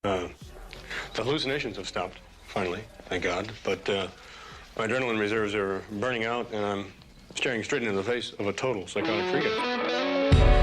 The hallucinations have stopped, finally, thank God. But my adrenaline reserves are burning out, and I'm staring straight into the face of a total psychotic freak.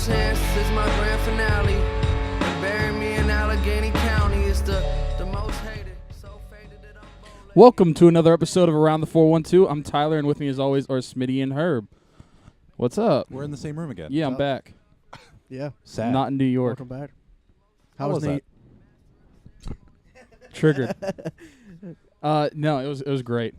Chance is my grand finale. Bury me in Allegheny County is the most hated. So faded that I'm bone. Welcome to another episode of Around the 412. I'm Tyler, and with me as always are Smitty and Herb. What's up? We're in the same room again. Yeah, I'm back. Yeah. Sad. Not in New York. Welcome back. How was that? Triggered. No, it was great.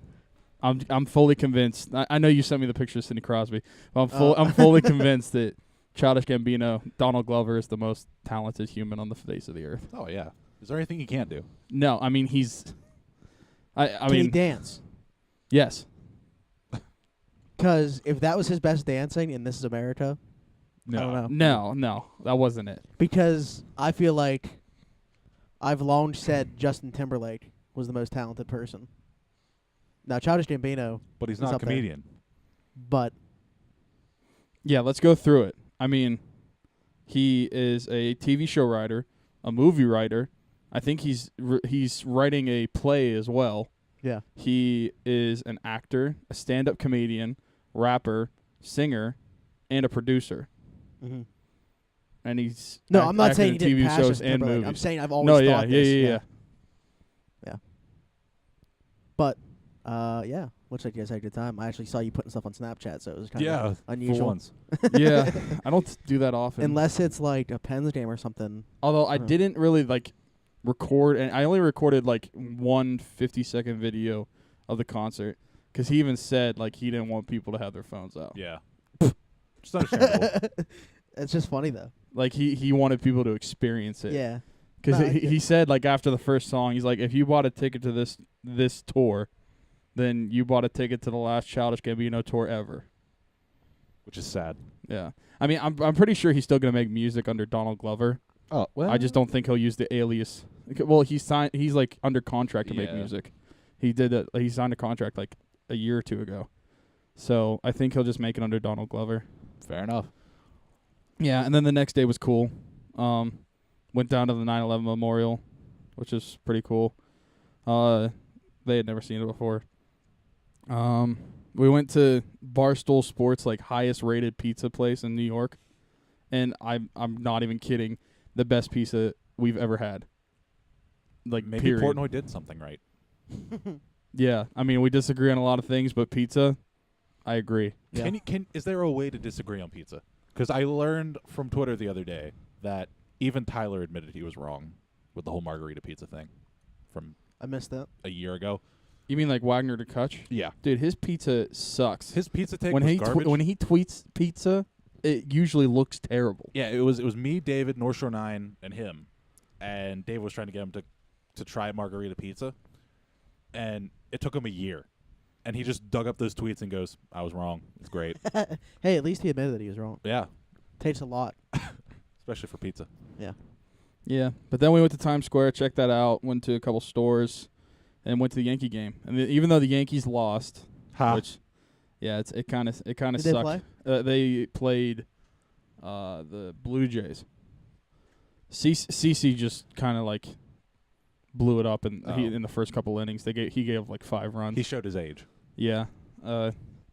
I'm fully convinced. I know you sent me the picture of Sidney Crosby, but I'm fully convinced that Childish Gambino, Donald Glover, is the most talented human on the face of the earth. Oh, yeah. Is there anything he can't do? No, I mean he's. I Can mean he dance? yes. Because if that was his best dancing in This Is America, I don't know. No, that wasn't it. Because I feel like I've long said Justin Timberlake was the most talented person. Now, Childish Gambino, But he's It's not a up there. comedian. but Yeah, let's go through it. I mean, he is a TV show writer, a movie writer. I think he's writing a play as well. yeah. He is an actor, a stand-up comedian, rapper, singer, and a producer. Mm-hmm. And he's No, act- I'm not acted saying in he didn't TV pass shows Justin and Timberlake. movies. I'm saying I've always No, thought this. yeah. But, yeah. Looks like you guys had a good time. I actually saw you putting stuff on Snapchat, so it was kind of For unusual. once. Yeah, I don't do that often. Unless it's like a Pens game or something. Although I Uh-huh. didn't really record, and I only recorded one 50-second video of the concert because he even said he didn't want people to have their phones out. Yeah. Just understandable. It's just funny, though. He wanted people to experience it. Yeah. Because No, I he said after the first song, he's like, if you bought a ticket to this tour, then you bought a ticket to the last Childish Gambino tour ever. Which is sad. Yeah, I mean, I'm pretty sure he's still gonna make music under Donald Glover. Oh, well. I just don't think he'll use the alias. Well, he's under contract to make Yeah. music. He signed a contract a year or two ago, so I think he'll just make it under Donald Glover. Fair enough. Yeah, and then the next day was cool. Went down to the 9/11 memorial, which is pretty cool. They had never seen it before. We went to Barstool Sports, highest rated pizza place in New York, and I'm not even kidding, the best pizza we've ever had. Maybe period. Portnoy did something right. Yeah, I mean we disagree on a lot of things, but pizza, I agree. Yeah. Is there a way to disagree on pizza? Because I learned from Twitter the other day that even Tyler admitted he was wrong with the whole margarita pizza thing from I missed that. a year ago. You mean Wagner to Kutch? Yeah. Dude, his pizza sucks. His pizza take when was he garbage. when he tweets pizza, it usually looks terrible. Yeah, it was me, David, North Shore 9, and him. And Dave was trying to get him to try margarita pizza. And it took him a year. And he just dug up those tweets and goes, I was wrong. It's great. Hey, at least he admitted that he was wrong. Yeah, Takes a lot. especially for pizza. Yeah. Yeah, but then we went to Times Square, checked that out, went to a couple stores, and went to the Yankee game. And even though the Yankees lost, which, yeah, it kind of Did they sucked. play? They played the Blue Jays. CC just kind of blew it up in the first couple innings. He gave 5 runs. He showed his age. Yeah,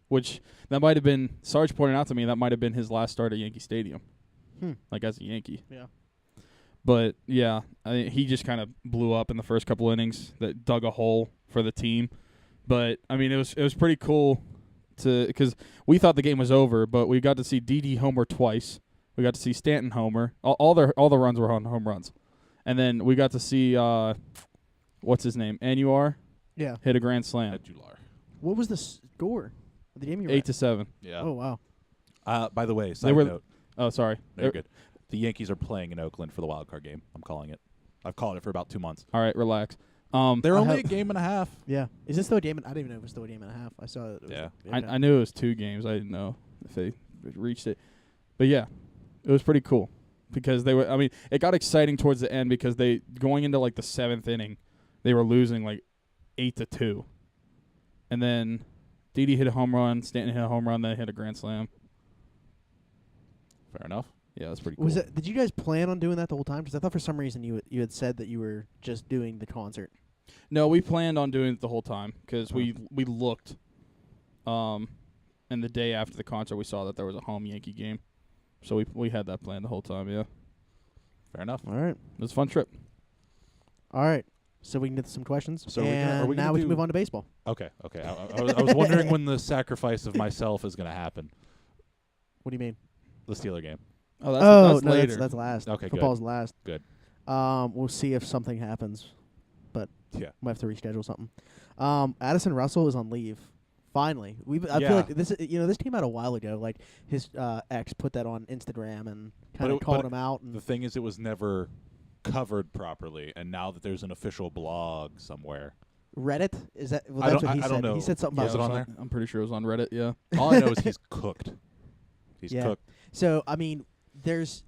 which that might have been. Sarge pointed out to me that might have been his last start at Yankee Stadium, as a Yankee. Yeah. But yeah, he just kind of blew up in the first couple innings. That dug a hole for the team. But I mean, it was pretty cool because we thought the game was over, but we got to see Didi homer twice. We got to see Stanton homer. All the runs were on home runs, and then we got to see what's his name, Anwar, Yeah. hit a grand slam, Jular. What was the score of the game you were 8-7. Yeah. Oh, wow. By the way, side were- note. Oh, sorry. No, you're good. The Yankees are playing in Oakland for the wild card game. I'm calling it. I've called it for about 2 months. All right, relax. They're I only hope- a game and a half. Yeah. Is this still a game? I didn't even know if it was still a game and a half. I saw it. Yeah. I knew it was 2 games. I didn't know if they reached it. But yeah, it was pretty cool because they were. I mean, it got exciting towards the end because they going into like the 7th inning, they were losing like 8-2, and then Didi hit a home run, Stanton hit a home run, then hit a grand slam. Fair enough. Yeah, that's pretty cool. Was it? Did you guys plan on doing that the whole time? Because I thought for some reason you had said that you were just doing the concert. No, we planned on doing it the whole time because we looked, and the day after the concert we saw that there was a home Yankee game, so we had that planned the whole time. Yeah, Fair enough. All right. it was a fun trip. All right. So we can get to some questions. So and are we gonna now we do- can move on to baseball. Okay. I was wondering when the sacrifice of myself is going to happen. What do you mean? The Steeler game. Oh, that's no, later. that's last. Okay, good. Football's last. Good. We'll see if something happens, but Yeah. might have to reschedule something. Addison Russell is on leave. Finally, I Yeah. feel like this came out a while ago. Like his ex put that on Instagram and kind of called him out. And The thing is, it was never covered properly, and now that there's an official blog somewhere, Reddit is that? Well, I that's don't- what he I said. don't know. He said something Yeah, Was about it on there? I'm pretty sure it was on Reddit. Yeah. all I know is he's cooked. He's Yeah. cooked. So I mean, there's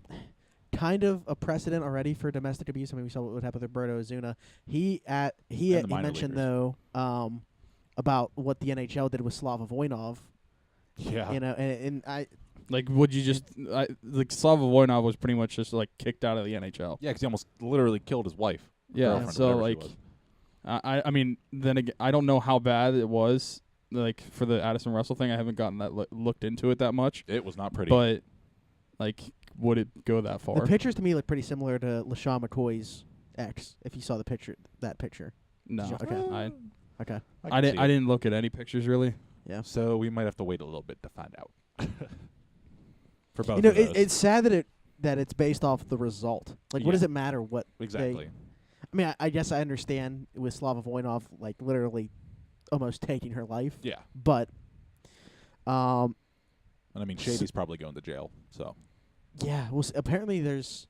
kind of a precedent already for domestic abuse. I mean, we saw what would happen with Roberto Ozuna. He the minor mentioned leaguers. though about what the NHL did with Slava Voinov. Yeah. You know, and I Like, would you just like Slava Voinov was pretty much just like kicked out of the NHL. Yeah, 'cause he almost literally killed his wife. Yeah. girlfriend, So whatever she like, was. I mean, then again, I don't know how bad it was. Like for the Addison Russell thing, I haven't gotten that looked into it that much. It was not pretty. But like, would it go that far? the pictures to me look pretty similar to LaShawn McCoy's ex. If you saw that picture. No. Okay. Okay. I didn't look at any pictures really. Yeah. So we might have to wait a little bit to find out. For both You know, of those. it's sad that it's based off the result. Like, what Yeah. does it matter what? Exactly. I mean, I guess I understand with Slava Voinov, like literally, almost taking her life. Yeah. But, And I mean, Shady's probably going to jail. So yeah. Well, apparently there's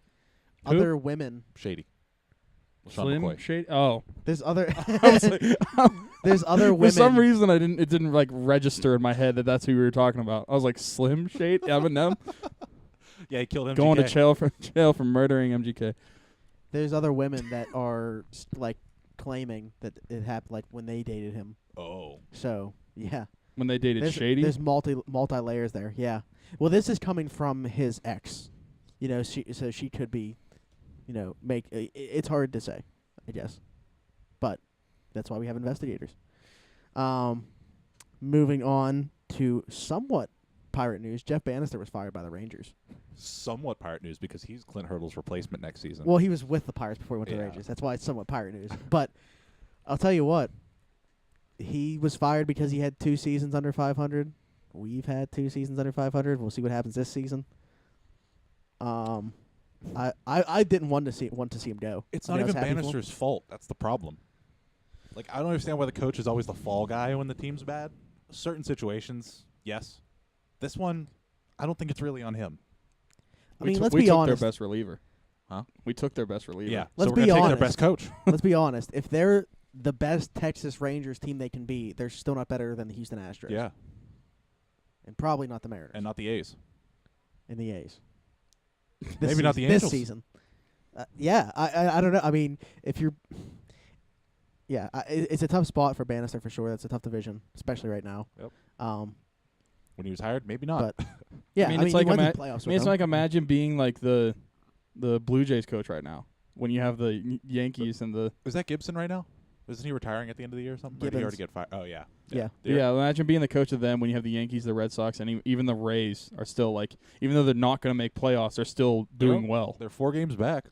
Who? other women. Shady. LaShawn Slim McCoy. Shady. Oh, There's other. I was like, there's other women. for some reason it didn't like register in my head that that's who we were talking about. I was like Slim Shady, Eminem, Yeah, he killed him. going to jail for murdering MGK. There's other women that are like claiming that it happened like when they dated him. Oh. So yeah. When they dated There's, Shady. There's multi layers there. Yeah. Well, this is coming from his ex. You know, so she could be, you know, it's hard to say, I guess, but that's why we have investigators. Moving on to somewhat Pirate news. Jeff Bannister was fired by the Rangers. Somewhat Pirate news because he's Clint Hurdle's replacement next season. Well, he was with the Pirates before he went to the Yeah. Rangers. That's why it's somewhat Pirate news. But I'll tell you what, he was fired because he had 2 seasons under 500. We've had 2 seasons under 500. We'll see what happens this season. I didn't want to see him go. It's I not mean, I was even happy for him. Bannister's fault. That's the problem. Like, I don't understand why the coach is always the fall guy when the team's bad. Certain situations, yes. This one, I don't think it's really on him. I mean, let's we be took honest. their best reliever. Huh? We took their best reliever. Yeah. Let's so we're be gonna take honest. their best coach. Let's be honest. If they're the best Texas Rangers team they can be, they're still not better than the Houston Astros. Yeah. And probably not the Mariners And not the A's. and the A's. Maybe not the This Angels. season. Yeah, I don't know. I mean, if you're, yeah, it's a tough spot for Bannister for sure. That's a tough division, especially right now. Yep. When he was hired, maybe not. But yeah, I mean, it's like he went to the playoffs I with mean, it's them. like imagine being like the Blue Jays coach right now when you have the Yankees and the Is that Gibson right now? Isn't he retiring at the end of the year or something? Or did he already Gibbons. get fired? Oh, yeah. Yeah. yeah. Imagine being the coach of them when you have the Yankees, the Red Sox, and even the Rays are still like, even though they're not going to make playoffs, they're still doing well. They're 4 games back.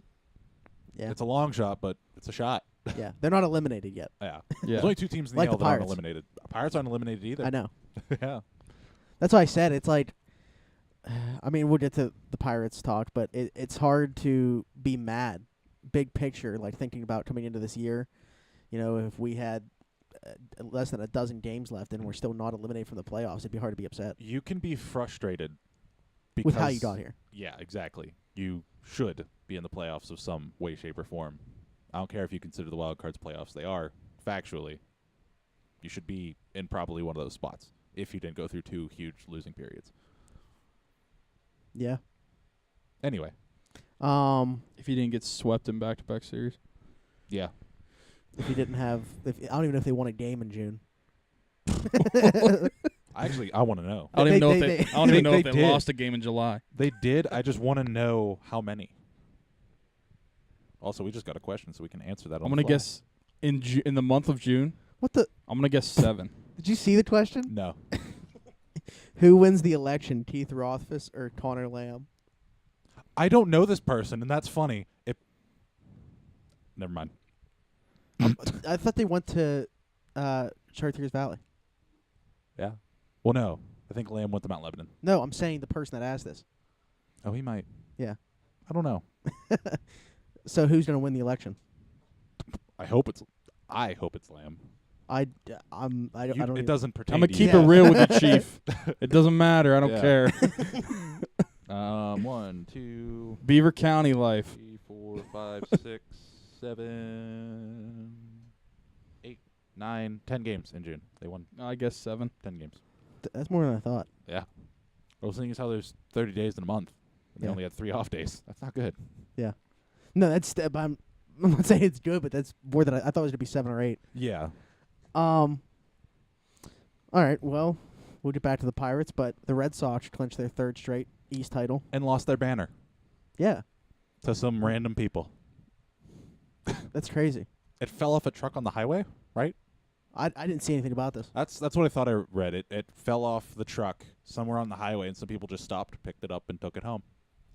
Yeah, It's a long shot, but it's a shot. yeah, they're not eliminated yet. Yeah. Yeah. There's only 2 teams in the Like AL the that aren't Pirates. eliminated. Pirates aren't eliminated either. I know. Yeah. That's why I said it's like. I mean, we'll get to the Pirates talk, but it's hard to be mad. Big picture, like thinking about coming into this year. You know, if we had less than a dozen games left and we're still not eliminated from the playoffs, it'd be hard to be upset You can be frustrated because with how you got here. Yeah, exactly. You should be in the playoffs of some way, shape, or form. I don't care if you consider the wild cards playoffs. They are factually. You should be in probably one of those spots if you didn't go through 2 huge losing periods. Yeah. Anyway, If he didn't get swept in back-to-back series. yeah. if he didn't have, I don't even know if they won a game in June. I want to know. I don't even know if they- they. I don't even know if they they did. lost a game in July. They did. I just want to know how many. Also, we just got a question, so we can answer that. I'm gonna guess in the month of June. What the? I'm gonna guess 7. Did you see the question? No. Who wins the election, Keith Rothfuss or Connor Lamb? I don't know this person, and that's funny. Never mind. I thought they went to Chartiers Valley. Yeah. Well, no. I think Lamb went to Mount Lebanon. No, I'm saying the person that asked this. Oh, he might. Yeah. I don't know. So who's going to win the election? I hope it's Lamb. I don't. It Even- doesn't pertain. I'm gonna to keep you. it real with you, Chief. It doesn't matter. I don't Yeah. care. 1, 2, Beaver County life. 3, 4, 5, 6, 7, 8, 9, 10 games in June. They won I guess 7. 10 games. That's more than I thought. Yeah. Well, the thing is how there's 30 days in a month. And they Yeah. only had 3 off days. That's not good. No, that's. I'm not saying it's good, but that's more than I thought it was going to be 7 or 8. Yeah. All right. Well, we'll get back to the Pirates, but the Red Sox clinched their 3rd straight East title. And lost their banner Yeah, to some random people. that's crazy. It fell off a truck on the highway, right? I didn't see anything about this. That's what I thought I read. It fell off the truck somewhere on the highway, and some people just stopped, picked it up, and took it home.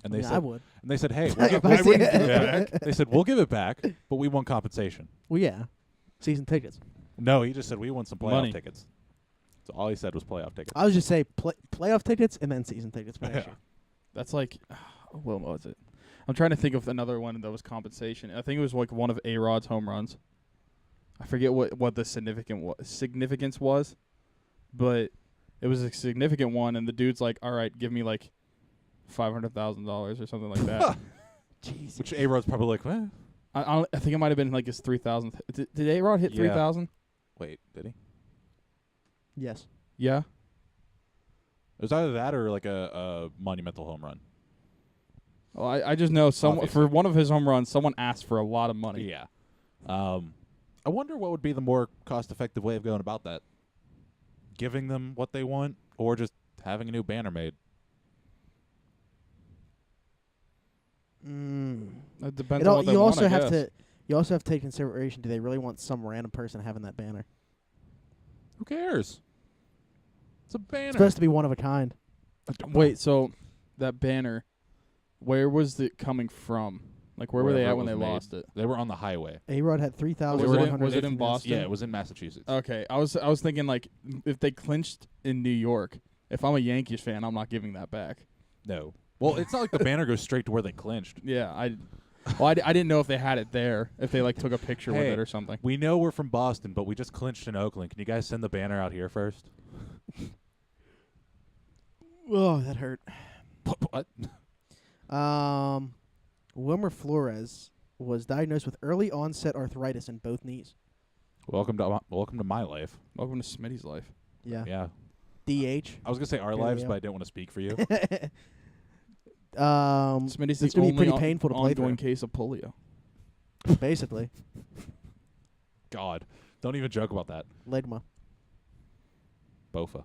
And I they mean, said, I would. and they said, hey, we'll If give, I see wouldn't it. give it back. They said, we'll give it back, but we want compensation. Well, yeah, season tickets. No, he just said we want some playoff Money. tickets. So all he said was playoff tickets. I was just say playoff tickets and then season tickets for next Yeah. year. That's like, what was it? I'm trying to think of another one that was compensation. I think it was like one of A-Rod's home runs. I forget what the significance was, but it was a significant one, and the dude's like, all right, give me like $500,000 or something like that. Jeez. Which A-Rod's probably like, eh. I think it might have been like his 3,000th. Did A-Rod hit Yeah. 3,000? Wait, did he? It Yes. Yeah. was either that or like a monumental home run. Well, I just know Obviously. for one of his home runs, someone asked for a lot of money. Yeah. I wonder what would be the more cost-effective way of going about that. Giving them what they want, or just having a new banner made. It depends on what they You want, also I have guess. to. You also have to take consideration. Do they really want some random person having that banner? Who cares? It's a banner. It's supposed to be one of a kind. Wait, so that banner, where was it coming from? Like, where were they Wherever at it when was they made. lost it? They were on the highway. A-Rod had 3,000. Was it in Boston? Yeah, it was in Massachusetts. Okay, I was thinking like if they clinched in New York, if I'm a Yankees fan, I'm not giving that back. No. Well, it's not like the banner goes straight to where they clinched. Yeah, I didn't know if they had it there, if they like took a picture with Hey. it or something. We know we're from Boston, but we just clinched in Oakland. Can you guys send the banner out here first? Oh, that hurt. What? Wilmer Flores was diagnosed with early onset arthritis in both knees. Welcome to my life. Welcome to Smitty's life. Yeah. Yeah. DH. I was gonna say our Here we lives, go. but I didn't want to speak for you. Smitty's it's the gonna be only pretty painful to play ongoing through. case of polio. Basically, God, don't even joke about that. Ligma. Bofa.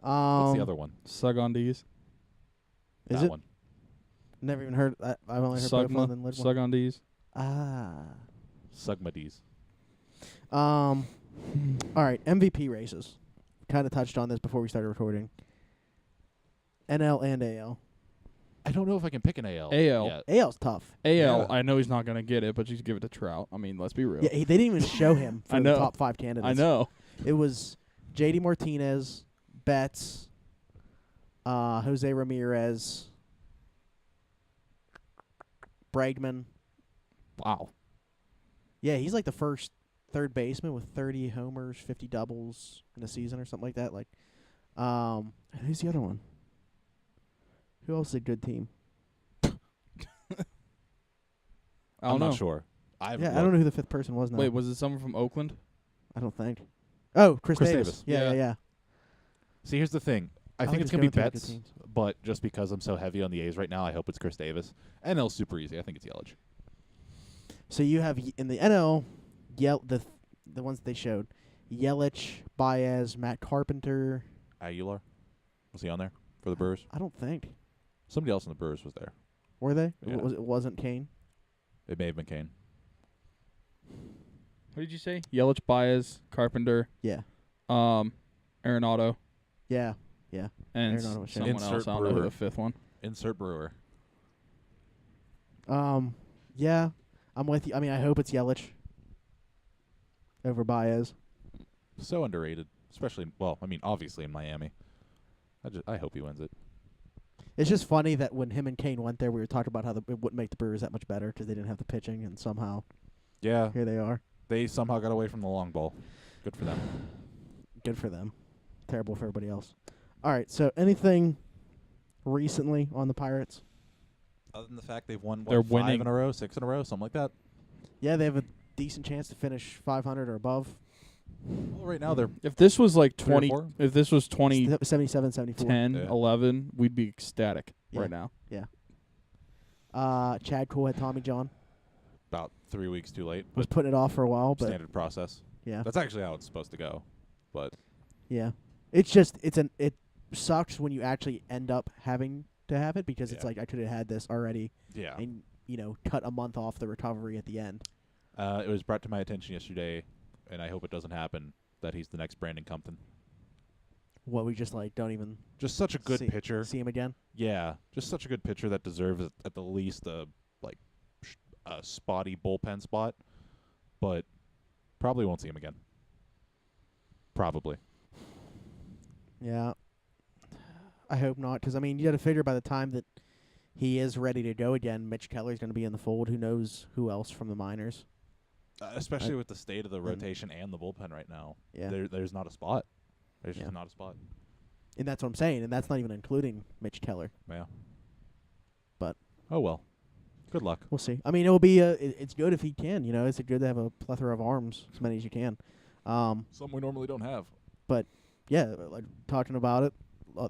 What's the Um, other one? Sugandese. Is that it? one. Never even heard. I've only heard Bofa and then Ligma. Sugandese. Ah. Sugmades. All right, MVP races. Kind of touched on this before we started recording. NL and AL. I don't know if I can pick an AL. AL. yet. AL's tough. AL, Yeah. I know he's not going to get it, but just give it to Trout. I mean, let's be real. Yeah, they didn't even show him for I the know. top 5 candidates. I know. It was JD Martinez, Betts, Jose Ramirez, Bregman. Wow. Yeah, he's like the first third baseman with 30 homers, 50 doubles in a season or something like that. Like, who's the other one? Who else is a good team? I don't I'm know. not sure. I Yeah, I don't know who the fifth person was now. Wait, was it someone from Oakland? I don't think. Oh, Chris Chris Davis. Davis. Yeah, Yeah. yeah. See, here's the thing. I think like it's just going to be going through the good Betts, teams. but just because I'm so heavy on the A's right now, I hope it's Chris Davis. NL's super easy. I think it's Yelich. So you have in the NL, the ones that they showed, Yelich, Baez, Matt Carpenter. Aguilar. Was he on there for the Brewers? I don't think. Somebody else in the Brewers was there. Were they? Yeah. It wasn't Kane. It may have been Kane. What did you say? Yelich, Baez, Carpenter, Yeah. Arenado, Yeah. Yeah. and Arenado was someone Insert else. I don't know who Brewer. the fifth one. Insert Brewer. Yeah. I'm with you. I mean, I hope it's Yelich over Baez. So underrated, especially obviously in Miami. I hope he wins it. It's just funny that when him and Kane went there, we were talking about how it wouldn't make the Brewers that much better because they didn't have the pitching, and somehow Yeah, here they are. they somehow got away from the long ball. Good for them. Good for them. Terrible for everybody else. All right. So anything recently on the Pirates? Other than the fact they've won They're 5 winning. in a row, 6 in a row, something like that. Yeah, they have a decent chance to finish 500 or above. Well, right now they're If this was like 3 or 20, 4? if this was 2010, 77, 74. 11, we'd be ecstatic Yeah. right now. Chad Cole had Tommy John. about 3 weeks too late. Was putting it off for a while, but Standard process. yeah. That's actually how it's supposed to go. But Yeah. It's just it sucks when you actually end up having to have it because it's Yeah. like I could have had this already yeah, and cut a month off the recovery at the end. it was brought to my attention yesterday, and I hope it doesn't happen, that he's the next Brandon Compton. What we just don't even Just such a good see, pitcher. See him again. Yeah, just such a good pitcher that deserves at the least a spotty bullpen spot, but probably won't see him again. Probably. Yeah. I hope not, because you got to figure by the time that he is ready to go again, Mitch Keller's going to be in the fold. Who knows who else from the minors? Especially with the state of the and- rotation and the bullpen right now. Yeah. There's not a spot. There's Yeah. just not a spot. And that's what I'm saying, and that's not even including Mitch Keller. Yeah. But oh well. Good luck. we'll see. It will be it's good if he can. It's good to have a plethora of arms, as many as you can. Something we normally don't have. Yeah, like talking about it,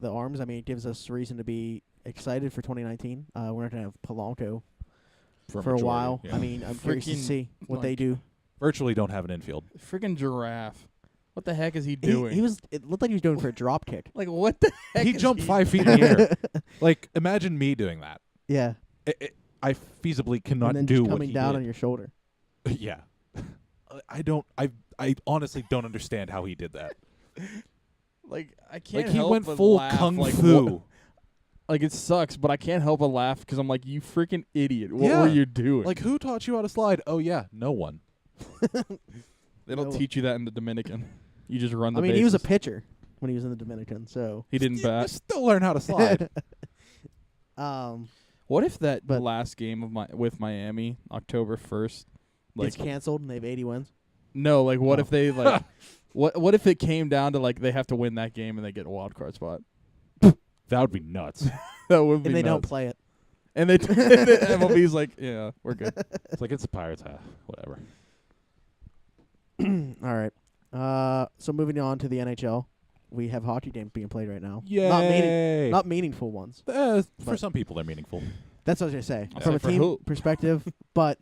the arms. It gives us reason to be excited for 2019. We're not going to have Polanco for a majority, while. yeah. I'm curious to Freaking, see what they like, do. Virtually don't have an infield. Freaking giraffe. What the heck is he doing? He was. It looked like he was going for a drop kick. like, what the heck? He is jumped 5 feet in the air. Like, imagine me doing that. Yeah, I feasibly cannot and then do just what coming he down did. on your shoulder. Yeah. I honestly don't understand how he did that. Like, I can't Like, he help went but full laugh. kung like, fu. what- like, it sucks, but I can't help but laugh because I'm like, you freaking idiot. What Yeah. were you doing? Like, who taught you how to slide? Oh, yeah, no one. they don't no. teach you that in the Dominican. You just run the He was a bases. pitcher when he was in the Dominican. So, He didn't You bat. still learn how to slide. What if that But- last game of with Miami, October 1st, it's like canceled and they have 80 wins. no, like what Oh. if they like what if it came down to like they have to win that game and they get a wild card spot? That would be nuts. That would be And they don't nuts. play it. And they MLB's like, yeah, we're good. It's like, it's the Pirates. Whatever. All right. So moving on to the NHL, we have hockey games being played right now. Yay! Not meaningful ones. For but- some people, they're meaningful. That's what I was gonna say. I'll From say a for team who? perspective, but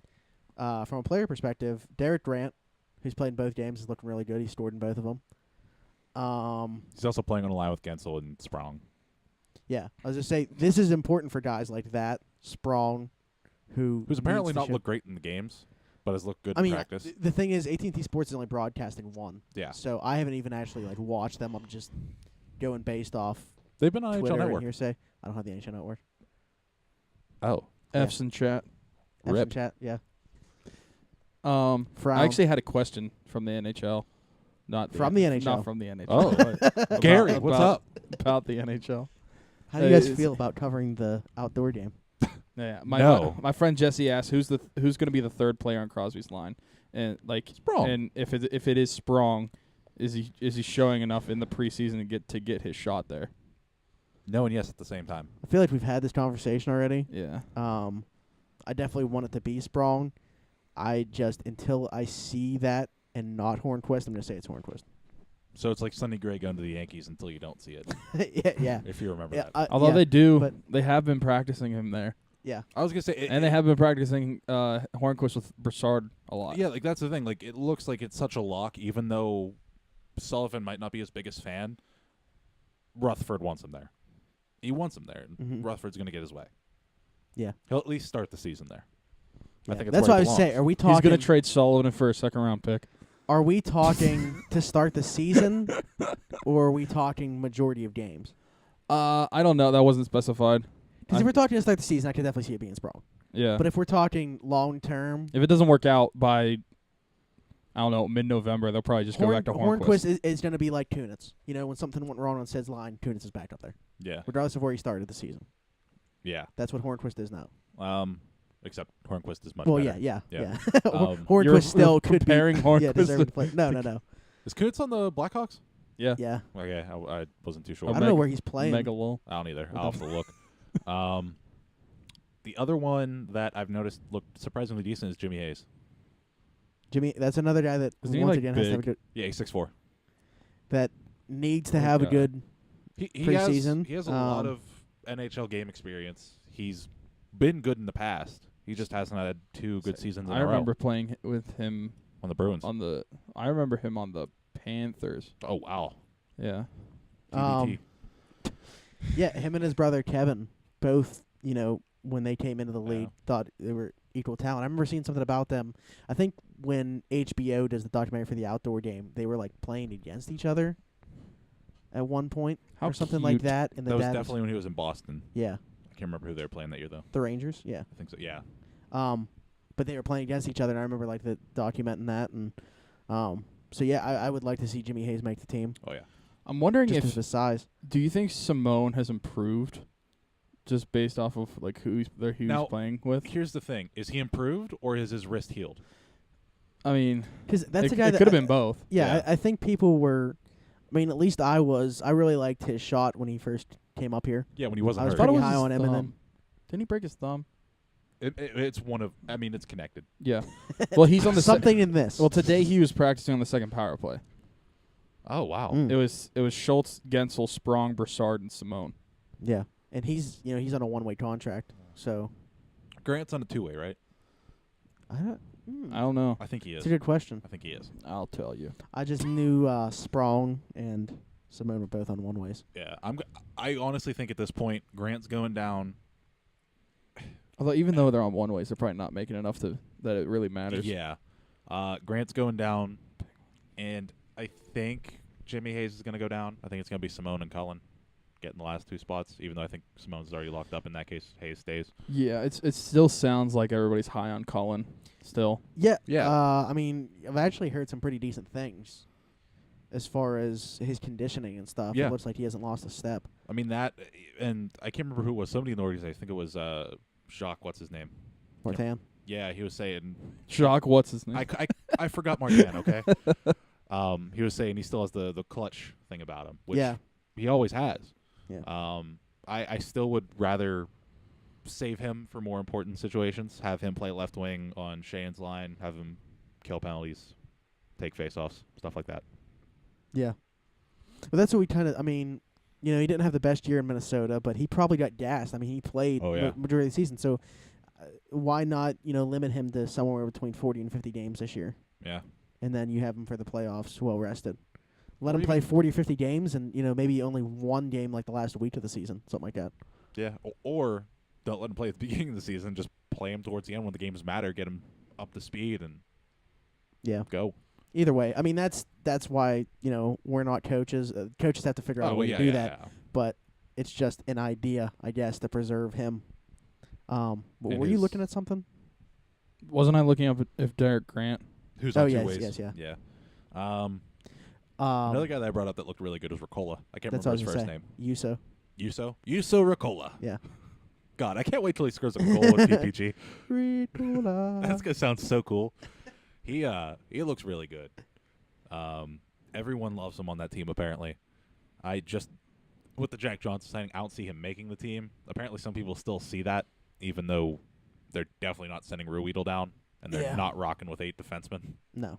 from a player perspective, Derek Grant, who's played in both games, is looking really good. He scored in both of them. He's also playing on a line with Gensel and Sprong. Yeah, I was gonna say this is important for guys like that, Sprong, who's Who's apparently not looked great in the games, but has looked good in practice. The thing is, AT&T Sports is only broadcasting one. Yeah. So I haven't even actually watched them. I'm just going based off They've been on Twitter NHL and Network. hearsay. I don't have the NHL Network. Oh. Yeah. F's in chat. Rip. Epson Chat, yeah. I Frown. actually had a question from the NHL. Not From the NHL? Not from the NHL. Oh. but Gary, about- what's about- up? About the NHL. How do you guys it's- feel about covering the outdoor game? Yeah, No. my friend Jesse asked who's going to be the third player on Crosby's line, and Sprong. and if it is Sprong, is he showing enough in the preseason to get his shot there? No and yes at the same time. I feel like we've had this conversation already. Yeah, I definitely want it to be Sprong. I just until I see that and not Hornquist, I'm gonna say it's Hornquist. So it's like Sonny Gray going to the Yankees until you don't see it. yeah. If you remember Yeah, that. Although yeah, they do, but- they have been practicing him there, yeah. I was gonna say, and they have been practicing Hornquist with Broussard a lot. Yeah, like that's the thing. Like it looks like it's such a lock, even though Sullivan might not be his biggest fan. Rutherford wants him there. He wants him there, and Mhm. Rutherford's gonna get his way. Yeah. He'll at least start the season there. I Yeah. think it's That's where what I he was saying. belongs. Are we He's talking? going to trade Sullivan for a second-round pick. Are we talking to start the season, or are we talking majority of games? I don't know. That wasn't specified. Because if we're talking to start the season, I could definitely see it being Sprong. Yeah. But if we're talking long term, If it doesn't work out by, I don't know, mid-November, they'll probably just go back to Hornquist. Hornquist is going to be like Kunitz. You know, when something went wrong on Sid's line, Kunitz is back up there, Yeah, regardless of where he started the season. yeah. That's what Hornquist is now. Except Hornquist is much Well, better. yeah. Yeah. Hornquist You're still could be comparing Hornquist yeah, deserving to play. No. Is Kunitz on the Blackhawks? Yeah. Yeah, Okay, I wasn't too sure. Or I don't know where he's playing. Mega Lowell. I don't either. I'll have to look. The other one that I've noticed looked surprisingly decent is Jimmy Hayes. Jimmy, that's another guy that Isn't he, once like, again has to have a big? good, Yeah, he's 6'4". that needs to Oh, have a God. good. He Preseason, He has a lot um, of NHL game experience. He's been good in the past. He just hasn't had 2 good seasons in I a row remember playing with him on the Bruins. on the. I remember him on the Panthers. Oh wow, Yeah. TBT. Yeah, him and his brother Kevin both, you know, when they came into the Yeah. league, thought they were equal talent. I remember seeing something about them. I think when HBO does the documentary for the outdoor game, they were like playing against each other at one point How or something like cute. that. And the That was dad definitely when he was in Boston. yeah, I can't remember who they were playing that year though. the Rangers. Yeah. I think so. Yeah. But they were playing against each other, and I remember like the documenting that, and so yeah, I would like to see Jimmy Hayes make the team Oh yeah. I'm wondering just if because of his size. do you think Simone has improved, just based off of like who he's Now- playing with? Here's the thing: is he improved or is his wrist healed? I mean, Because that's it, a guy that could have been both. Yeah, Yeah. I think people were. I mean, at least I was. I really liked his shot when he first came up here. Yeah, when he wasn't I was hurt. Thought it pretty was high his on him, and then thumb. Didn't he break his thumb? It's one of. I mean, it's connected. Yeah. Well, he's on the something in this. well, today he was practicing on the second power play. Oh wow. Mm. It was Schultz, Gensel, Sprong, Broussard, and Simone. Yeah, and he's he's on a one-way contract, so Grant's on a 2-way, right? I don't. I don't know. I think he is. It's a good question. I think he is. I'll tell you. I just knew Sprong and Simone were both on one-ways. Yeah, I honestly think at this point Grant's going down. Although even though they're on one ways, they're probably not making enough to that it really matters. Yeah, Grant's going down, and I think Jimmy Hayes is going to go down. I think it's going to be Simone and Cullen getting the last 2 spots. Even though I think Simone's already locked up in that case, Hayes stays. Yeah, it still sounds like everybody's high on Cullen. Still. Yeah, Yeah. I mean, I've actually heard some pretty decent things as far as his conditioning and stuff. Yeah. It looks like he hasn't lost a step. I mean that, and I can't remember who it was. Somebody in the organization. I think it was Jacques. What's his name? Martin. Yeah, he was saying. Jacques, what's his name? I forgot Martin. Okay. He was saying he still has the clutch thing about him, which Yeah. he always has. Yeah. I still would rather save him for more important situations. Have him play left wing on Shane's line. Have him kill penalties, take faceoffs, stuff like that. Yeah. But that's what we kind of. I mean, he didn't have the best year in Minnesota, but he probably got gassed. I mean, he played Oh, yeah. majority of the season, so why not limit him to somewhere between 40 and 50 games this year, Yeah. and then you have him for the playoffs well rested. Let Or him play even- 40 or 50 games, and maybe only one game like the last week of the season, something like that. Yeah. Or don't let him play at the beginning of the season. Just play him towards the end when the games matter. Get him up to speed and Yeah. go. Either way, I mean that's why we're not coaches. Coaches have to figure out a way to do that. Yeah. But it's just an idea, I guess, to preserve him. But And were you his- looking at something? Wasn't I looking up if Derek Grant? Who's Oh, on 2 yes, ways? yes, yeah. Yeah. Another guy that I brought up that looked really good was Ricola. I can't That's remember what his I was first gonna name. Yuso. Yuso Ricola. Yeah. God, I can't wait till he scores a goal with PPG. Ricola. That's gonna sound so cool. He looks really good. Everyone loves him on that team apparently. With the Jack Johnson signing, I don't see him making the team. Apparently some people still see that, even though they're definitely not sending Ruedel down and they're Yeah. not rocking with 8 defensemen. No.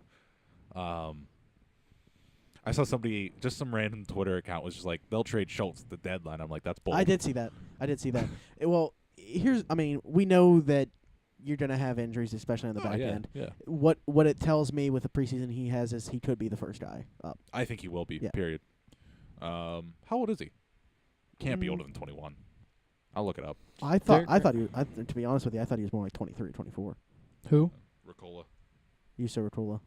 I saw somebody, just some random Twitter account was just like, they'll trade Schultz at the deadline. I'm like, that's bold. I did see that. Well, we know that you're going to have injuries, especially on the back end. Yeah. What it tells me with the preseason he has is he could be the first guy up. I think he will be, Yeah. period. How old is he? Can't be Mm. older than 21. I'll look it up. To be honest with you, I thought he was more like 23 or 24. Who? Ricola. Yusuf Rotula.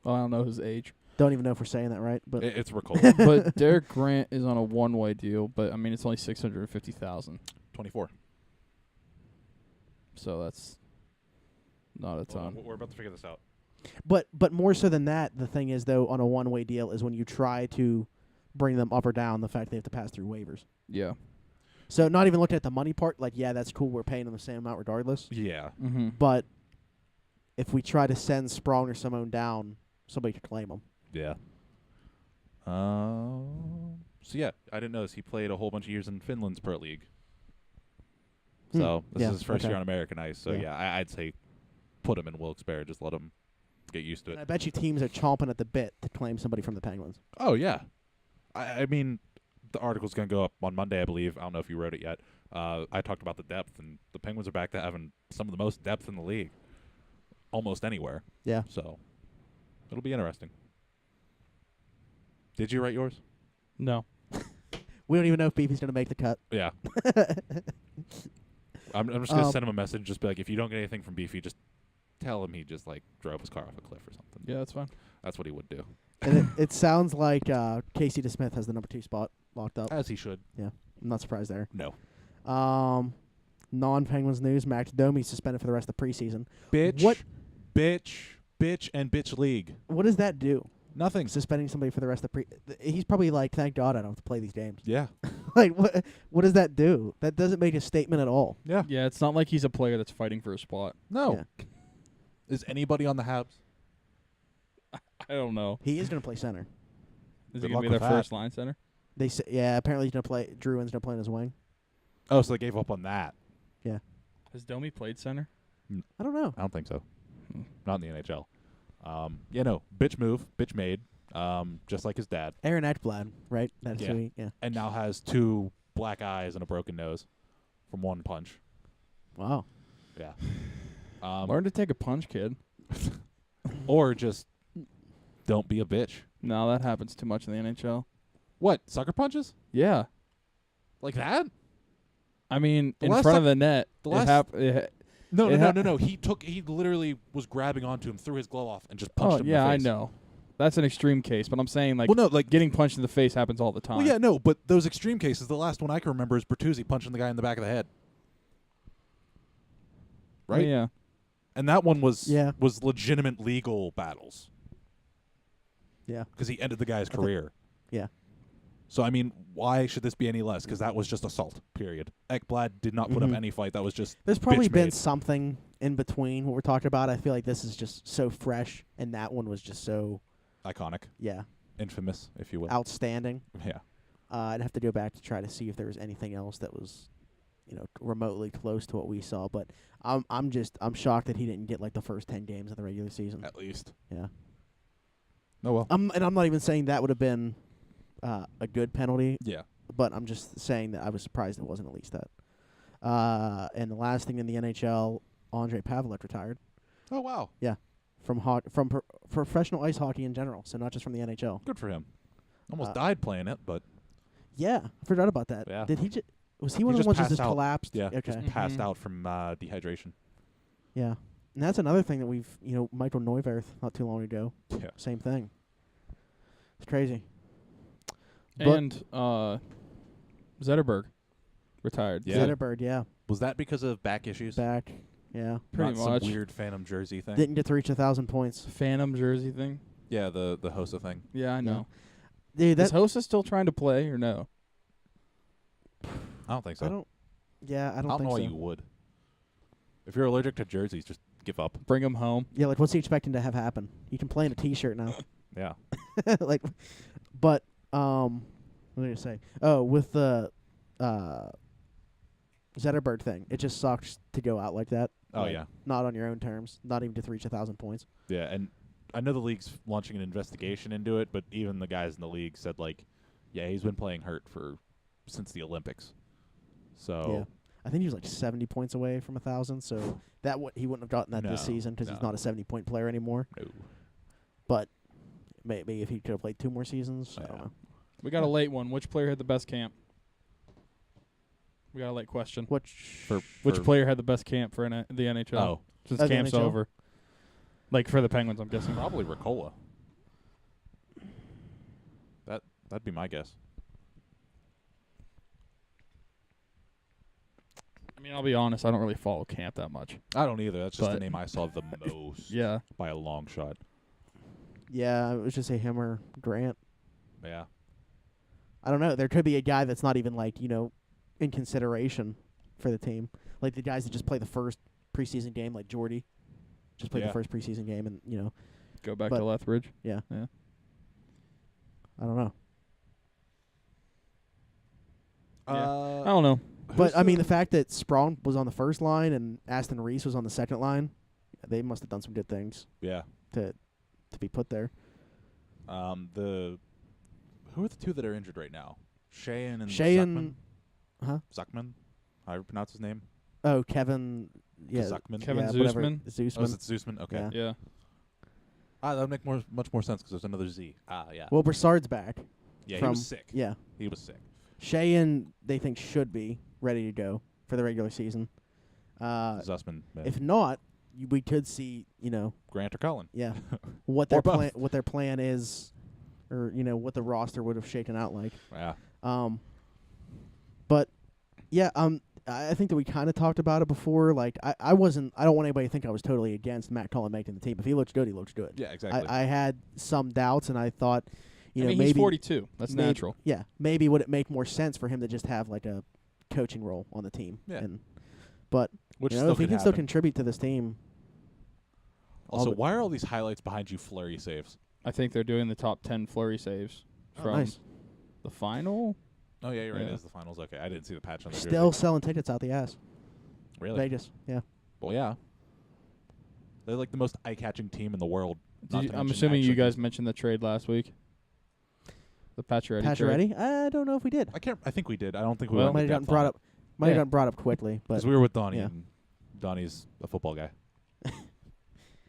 Well, I don't know his age. Don't even know if we're saying that right, but It's Ricola. But Derek Grant is on a one-way deal, but I mean it's only $650,000, 24. so that's not a ton. We're about to figure this out. but more so than that, the thing is though, on a one-way deal is when you try to bring them up or down, the fact they have to pass through waivers. Yeah. So not even looking at the money part, like yeah, that's cool. We're paying them the same amount regardless. Yeah. Mm-hmm. But if we try to send Sprong or Simone down, somebody could claim them. Yeah. So yeah, I didn't notice he played a whole bunch of years in Finland's Pro League. So this Yeah, is his first okay. year on American ice. So Yeah. yeah, I'd say put him in Wilkes-Barre. Just let him get used to And I it. bet you teams are chomping at the bit to claim somebody from the Penguins. Oh yeah, I mean the article's gonna go up on Monday, I believe. I don't know if you wrote it yet. I talked about the depth, and the Penguins are back to having some of the most depth in the league, almost anywhere. Yeah. So it'll be interesting. Did you write yours? No. We don't even know if Beefy's going to make the cut. Yeah. I'm just gonna Um, send him a message. Just be like, if you don't get anything from Beefy, just tell him he just like drove his car off a cliff or something. Yeah, that's fine. That's what he would do. And it sounds like Casey DeSmith has the number 2 spot locked up. As he should. I'm not surprised there. No. Non-Penguins news, Max Domi suspended for the rest of the preseason. Bitch. What- Bitch, and bitch league. What does that do? Nothing. Suspending somebody for the rest of the he's probably like, thank God I don't have to play these games. Yeah. Like, what does that do? That doesn't make a statement at all. Yeah. Yeah, it's not like he's a player that's fighting for a spot. No. Yeah. Is anybody on the Habs? I don't know. He is going to play center. Is Good he luck going to be with their that. first line center? They say, yeah, apparently he's going to play. Druin's going to play in his wing. Oh, so they gave up on that. Has Domi played center? I don't know. I don't think so. Hmm. Not in the NHL. Yeah, no. Bitch move. Bitch made. Just like his dad. Aaron Ekblad, right? That's Yeah. who he, yeah. And now has 2 black eyes and a broken nose from one punch. Wow. Yeah. Learn to take a punch, kid. Or just don't be a bitch. No, that happens too much in the NHL. What? Sucker punches? Yeah. Like that? I mean, The in last front time- of the net. the it last- hap- it No, It no, ha- no, no, no. He literally was grabbing onto him, threw his glove off, and just punched oh, him yeah, in the I face. know. That's an extreme case, but I'm saying, like, Well, no, like getting punched in the face happens all the time. Well, yeah, no, but those extreme cases, the last one I can remember is Bertuzzi punching the guy in the back of the head. Right? Oh, yeah. And that one was Yeah. was legitimate legal battles Yeah. because he ended the guy's think- career. Yeah. So, I mean, why should this be any less? Because that was just assault, period. Ekblad did not put up Mhm. any fight. That was just There's probably bitch been made. something in between what we're talking about. I feel like this is just so fresh, and that one was just so, iconic, yeah, infamous, if you will. outstanding. Yeah. I'd have to go back to try to see if there was anything else that was, remotely close to what we saw. But I'm shocked that he didn't get like the first 10 games of the regular season. At least. Yeah. Oh, well. And I'm not even saying that would have been a good penalty, Yeah. but I'm just saying that I was surprised it wasn't at least that. And the last thing in the NHL, Andre Pavelec retired Oh, wow. from professional ice hockey in general, so not just from the NHL. Good for him. Almost Uh, died playing it, but Yeah, I forgot about that. Yeah. Did he was he one He of the ones just that just passed out. collapsed? yeah, Okay. just passed Mhm. out from dehydration. Yeah. And that's another thing that we've, Michael Neuwirth not too long ago. Yeah. Same thing. It's crazy. But- And Zetterberg retired. Yeah. Zetterberg, yeah. Was that because of back issues? Back. Yeah. Pretty Not much. some weird Phantom jersey thing. Didn't get to reach 1,000 points. Phantom jersey thing. Yeah, the Hossa thing. Yeah, I know. Dude, Is that Hossa still trying to play or no? I don't think so. I don't I don't think know so. why you would. If you're allergic to jerseys, just give up. Bring him home. Yeah, like what's he expecting to have happen? You can play in a t-shirt now. Yeah. Like but what did I say? Oh, with the Zetterberg thing. It just sucks to go out like that. Oh, Like, yeah. not on your own terms, not even to reach 1,000 points. Yeah, and I know the league's launching an investigation into it, but even the guys in the league said, like, yeah, he's been playing hurt since the Olympics. So, Yeah, I think he was like 70 points away from 1,000. So he wouldn't have gotten that this No, season because he's no. not a 70-point player anymore. no. But maybe if he could have played 2 more seasons, I don't Yeah. know. We got a late one. Which player had the best camp? We got a late question. Which Which player had the best camp for the NHL? Oh, Since the camp's NHL? over. Like for the Penguins, I'm guessing. probably Ricola. That'd be my guess. I mean, I'll be honest. I don't really follow camp that much. I don't either. That's just the But- name I saw the most Yeah. by a long shot. Yeah, it was just say him or Grant. Yeah. I don't know. There could be a guy that's not even like in consideration for the team. Like the guys that just play the first preseason game, like Jordy, just played Yeah. the first preseason game, and Go back But- to Lethbridge. yeah. Yeah. I don't know. I don't know. But I mean, the fact that Sprong was on the first line and Aston Reese was on the second line, they must have done some good things yeah. to be put there. Who are the two that are injured right now? Sheahan and Sheahan, huh? Zuckman. How do you pronounce his name? Oh, Kevin. Yeah, Zuckman. Kevin yeah, whatever. Zusman? Oh, Zusman. is it Zusman? Okay. Yeah. Yeah. That would make much more sense because there's another Z. Yeah. Well, Broussard's back. Yeah, he from- was sick. Yeah. He was sick. Sheahan, they think should be ready to go for the regular season. Zussman. If not, we could see, Grant or Cullen. yeah, what Or their both. what their plan is, or what the roster would have shaken out like. Yeah. But yeah, I think that we kind of talked about it before. Like, I don't want anybody to think I was totally against Matt Cullen making the team. If he looks good, he looks good. Yeah, exactly. I had some doubts, and I thought, I mean, maybe he's 42. That's maybe- natural. Yeah, maybe would it make more sense for him to just have like a coaching role on the team? Yeah. But Which if still he could can still happen. contribute to this team, Also, all the- why are all these highlights behind you flurry saves? I think they're doing the top 10 flurry saves Oh, from nice. the final. Oh, yeah, you're right. Yeah. It is the finals. Okay, I didn't see the patch on the Still jersey. selling tickets out the ass. Really? Vegas, yeah. Well, yeah. They're like the most eye-catching team in the world. not to I'm mention assuming you actually- guys mentioned the trade last week. The Pacioretty trade. Pacioretty? I don't know if we did. I think we did. I don't think we Well, went Might into have gotten depth brought on up. Might have Yeah. gotten brought up quickly, but because we were with Donnie, yeah. and Donnie's a football guy.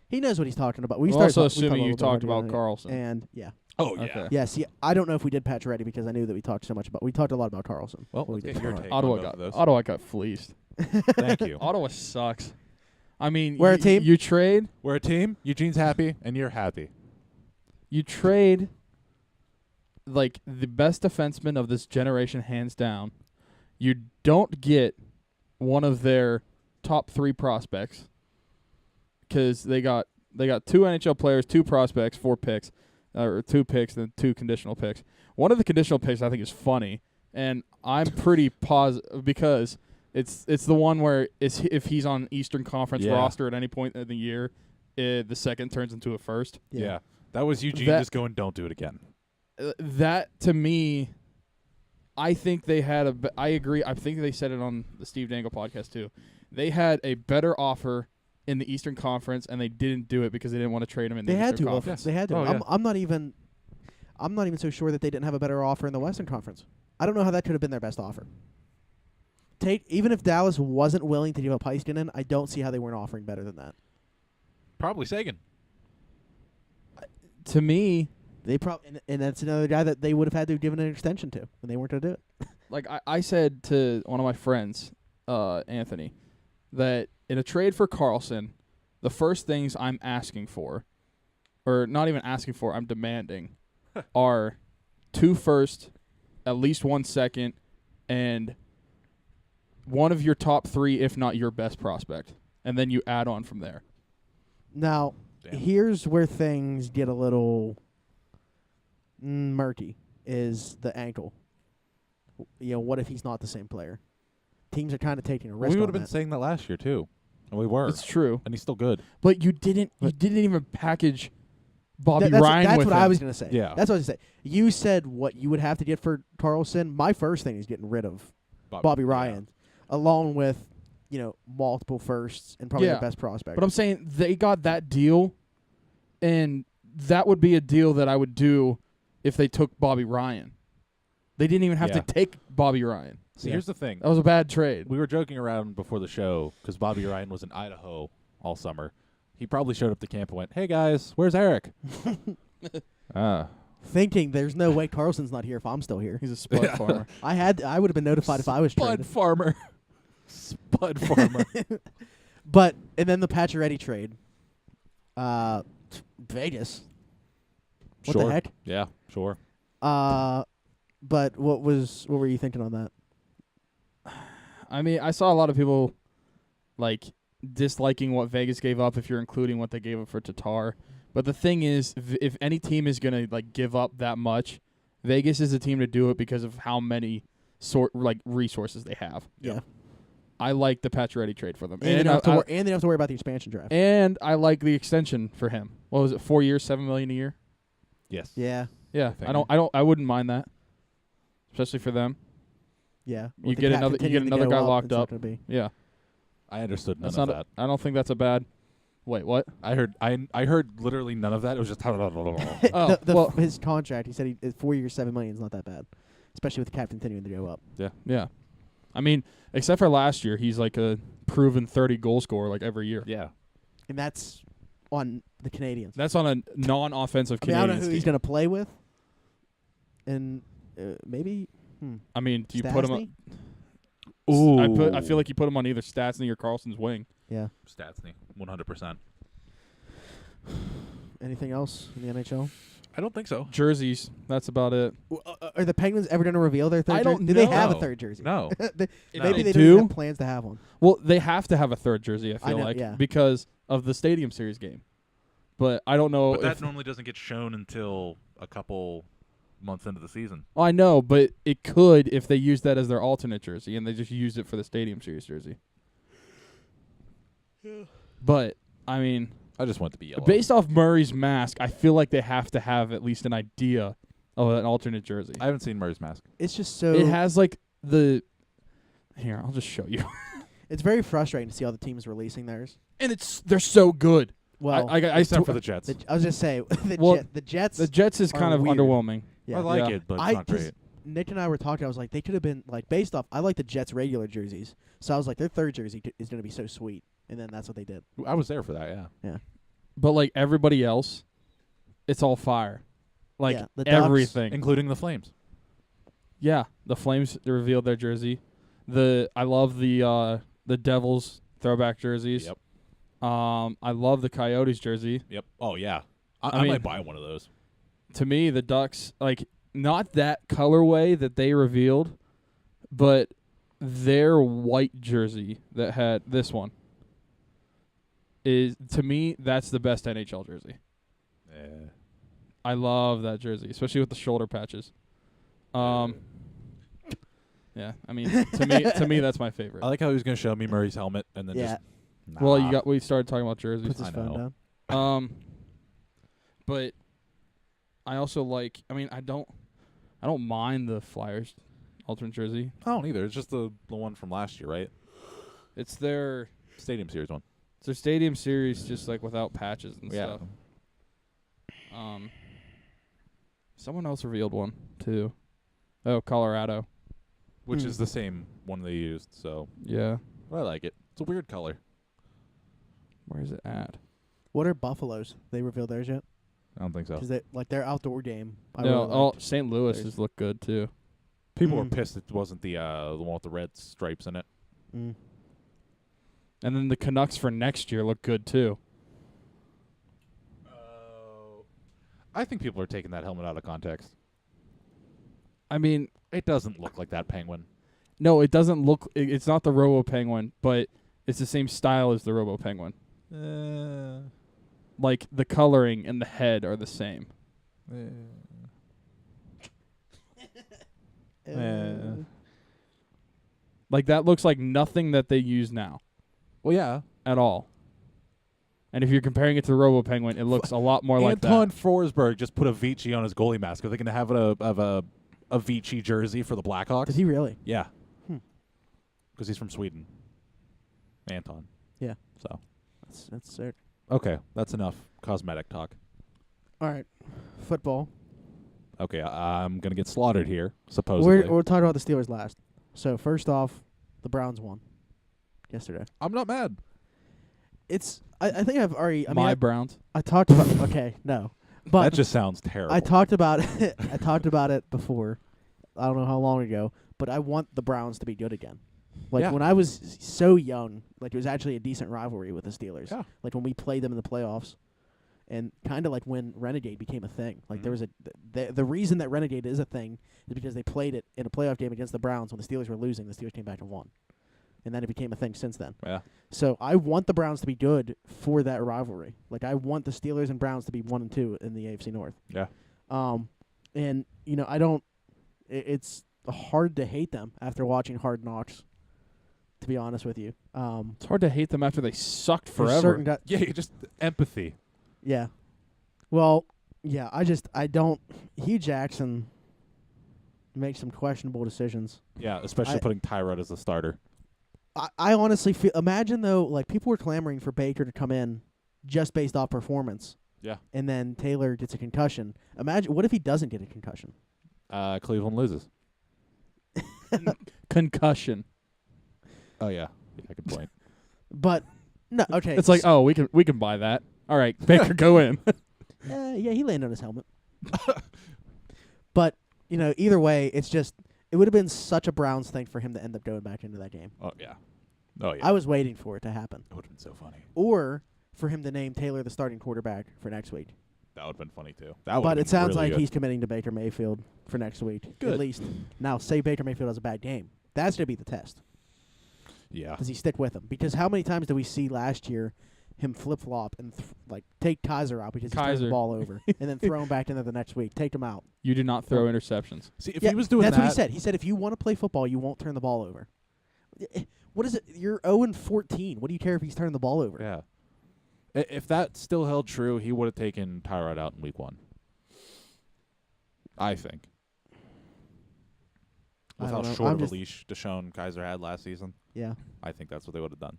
he knows what he's talking about. We We're started also we assuming a you little bit talked already about on it. Carlson. And yeah, Oh, Okay. yeah. See, I don't know if we did Pacioretty because I knew that we talked so much about. We talked a lot about Carlson. Well, when we let's did get your Carlson. take. on Ottawa both got of those. Ottawa got fleeced. Thank you. Ottawa sucks. I mean, We're a team. You trade We're a team. Eugene's happy, and you're happy. like the best defenseman of this generation, hands down. You don't get one of their top 3 prospects because they got 2 NHL players, 2 prospects, 4 picks, or 2 picks and 2 conditional picks. One of the conditional picks I think is funny, and I'm pretty positive because it's the one where if he's on Eastern Conference Yeah. roster at any point in the year, the second turns into a first. Yeah. That was Eugene That- just going, don't do it again. That to me, I think they had I agree. I think they said it on the Steve Dangle podcast too. They had a better offer in the Eastern Conference, and they didn't do it because they didn't want to trade him in the They had Eastern to. Conference. They had to. Oh, yeah. I'm not even so sure that they didn't have a better offer in the Western Conference. I don't know how that could have been their best offer. Even if Dallas wasn't willing to give up Heiskanen, I don't see how they weren't offering better than that. Probably Sagan. To me, They probably and that's another guy that they would have had to have given an extension to, and they weren't going to do it. like I said to one of my friends, Anthony, that in a trade for Carlson, the first things I'm asking for, or not even asking for, I'm demanding, are 2 firsts, at least 1 second, and one of your top 3, if not your best prospect, and then you add on from there. Now, Damn. here's where things get a little murky. Is the ankle? What if he's not the same player? Teams are kind of taking a risk. We would on have been that. saying that last year, too. And we were. It's true, And he's still good. but you didn't even package Bobby That's Ryan that's with what him. I was going to say. Yeah. That's what I was going to say. You said what you would have to get for Carlson. My first thing is getting rid of Bobby Yeah. Ryan, along with multiple firsts and probably Yeah. the best prospect. But I'm saying they got that deal, and that would be a deal that I would do if they took Bobby Ryan. They didn't even have Yeah. to take Bobby Ryan. See, here's the thing. That was a bad trade. We were joking around before the show because Bobby Ryan was in Idaho all summer. He probably showed up to camp and went, "Hey guys, where's Eric?" Thinking there's no way Carlson's not here if I'm still here. He's a spud farmer. I would have been notified if I was Spud traded. farmer. Spud farmer. But and then the Pacioretty trade. Vegas. What Sure. the heck? Yeah, sure. But what were you thinking on that? I mean, I saw a lot of people like disliking what Vegas gave up if you're including what they gave up for Tatar. But the thing is, if any team is going to like give up that much, Vegas is a team to do it because of how many resources they have. Yeah. I like the Pacioretty trade for them. And they don't have to worry about the expansion draft. And I like the extension for him. What was it? 4 years, $7 million a year. Yes. Yeah. Yeah, think. I wouldn't mind that, especially for them. Yeah. You get another guy locked up. Yeah, I understood none that's of not. that. I don't think that's a bad. Wait, what? I heard literally none of that. It was just Oh, well- His contract. He said 4 years, $7 million is not that bad, especially with the cap continuing to go up. Yeah, I mean, except for last year, he's like a proven 30 goal scorer like every year. yeah. And that's on the Canadians. That's on a non-offensive I mean, I Canadian don't know who he's team. going to play with. And maybe. I mean, do you put him? Stastny? Ooh. I feel like you put him on either Stastny or Carlson's wing. Yeah. Stastny, 100%. Anything else in the NHL? I don't think so. Jerseys. That's about it. Are the Penguins ever going to reveal their third I don't jersey? Do they know. have a No. third jersey? No. Maybe they they don't do? even have plans to have one. Well, they have to have a third jersey. I feel know, like yeah. because of the Stadium Series game. But I don't know. But that if, normally doesn't get shown until a couple months into the season. Oh, I know, but it could if they use that as their alternate jersey and they just used it for the Stadium Series jersey. But I mean, I just want it to be yellow. based off Murray's mask, I feel like they have to have at least an idea of an alternate jersey. I haven't seen Murray's mask. It's just so. It has like the. Here, I'll just show you. It's very frustrating to see all the teams releasing theirs. And they're so good. Well, I Except for the Jets. I was just say Well, the Jets. the Jets is are kind of weird. underwhelming. Yeah. I like Yeah. it, but it's not great. Nick and I were talking. I was like, they could have been like based off. I like the Jets' regular jerseys, so I was like, their third jersey is going to be so sweet, and then that's what they did. I was there for that, yeah. But like everybody else, it's all fire. Like Yeah, the Ducks- everything. Including the Flames. Yeah, the Flames revealed their jersey. I love the Devils throwback jerseys. Yep. I love the Coyotes jersey. Yep. Oh, yeah. I I mean- might buy one of those. To me, the Ducks, like, not that colorway that they revealed, but their white jersey that had this one is, to me, that's the best NHL jersey. Yeah. I love that jersey, especially with the shoulder patches. Yeah, I mean, to me, that's my favorite. I like how he was going to show me Murray's helmet and then Yeah, just. Nah. Well, we started talking about jerseys. puts his I phone know. down. But I also like. I mean, I don't mind the Flyers alternate jersey. I don't either. It's just the one from last year, right? It's their Stadium Series one. Stadium Series, just like without patches and Yeah. stuff. Someone else revealed one too. Oh, Colorado. Which is the same one they used, so Yeah. I like it. It's a weird color. Where is it at? What are Buffalo's? They revealed theirs yet? I don't think so. Because their outdoor game. I No, really oh, liked. St. Louis has looked good too. People were Mm. pissed it wasn't the one with the red stripes in it. Mm. And then the Canucks for next year look good too. I think people are taking that helmet out of context. I mean, It doesn't look like that penguin. no, it doesn't look. It's not the Robo Penguin, but it's the same style as the Robo Penguin. Like the coloring and the head are the same. Like that looks like nothing that they use now Well, yeah. at all. And if you're comparing it to the Robo Penguin, it looks a lot more like Anton that. Forsberg just put a Vici on his goalie mask. Are they going to have a Vici jersey for the Blackhawks? Did he really? Yeah. Hmm. Because he's from Sweden. Anton. Yeah. So That's it. okay, that's enough cosmetic talk. All right, football. Okay, I'm gonna get slaughtered here. Supposedly, We'll talk about the Steelers last. So first off, the Browns won yesterday. I'm not mad. It's I think I've already. I mean, My Browns. I talked about. Okay, no, but That just sounds terrible. I talked about it. I talked about it before. I don't know how long ago, but I want the Browns to be good again. Like Yeah. when I was so young, like it was actually a decent rivalry with the Steelers. Yeah. Like when we played them in the playoffs, and kind of like when Renegade became a thing. Like there was the reason that Renegade is a thing is because they played it in a playoff game against the Browns when the Steelers were losing. The Steelers came back and won, and then it became a thing since then. Yeah. So I want the Browns to be good for that rivalry. Like I want the Steelers and Browns to be 1 and 2 in the AFC North. Yeah. And you know I don't. It's hard to hate them after watching Hard Knocks. To be honest with you, It's hard to hate them after they sucked there's forever. certain Yeah, you just empathy. yeah. Well, yeah. I don't. Hugh Jackson makes some questionable decisions. Yeah, especially putting Tyrod as the starter. I honestly feel. Imagine though, like people were clamoring for Baker to come in just based off performance. Yeah. And then Taylor gets a concussion. Imagine what if he doesn't get a concussion? Cleveland loses. Concussion. Oh yeah, good point. But no, okay. It's like, oh, we can buy that. All right, Baker, go in. Yeah, he landed on his helmet. But you know, either way, it's just it would have been such a Browns thing for him to end up going back into that game. Oh yeah. Oh yeah. I was waiting for it to happen, That would have been so funny. or for him to name Taylor the starting quarterback for next week. That would have been funny too. That But it sounds really like good. he's committing to Baker Mayfield for next week, Good. at least. Now, say Baker Mayfield has a bad game. That's going to be the test. Yeah. Does he stick with him? Because how many times did we see last year him flip-flop and take Kaiser out because he turned the Kaiser. ball over and then throw him back in there the next week, take him out? You do not throw interceptions. See, if Yeah, he was doing that's that, what he said. He said if you want to play football, you won't turn the ball over. What is it? You're 0-14. What do you care if he's turning the ball over? Yeah. If that still held true, he would have taken Tyrod out in week 1. I think. I With how don't know. short I'm of a just- leash Deshaun Kaiser had last season, Yeah. I think that's what they would have done.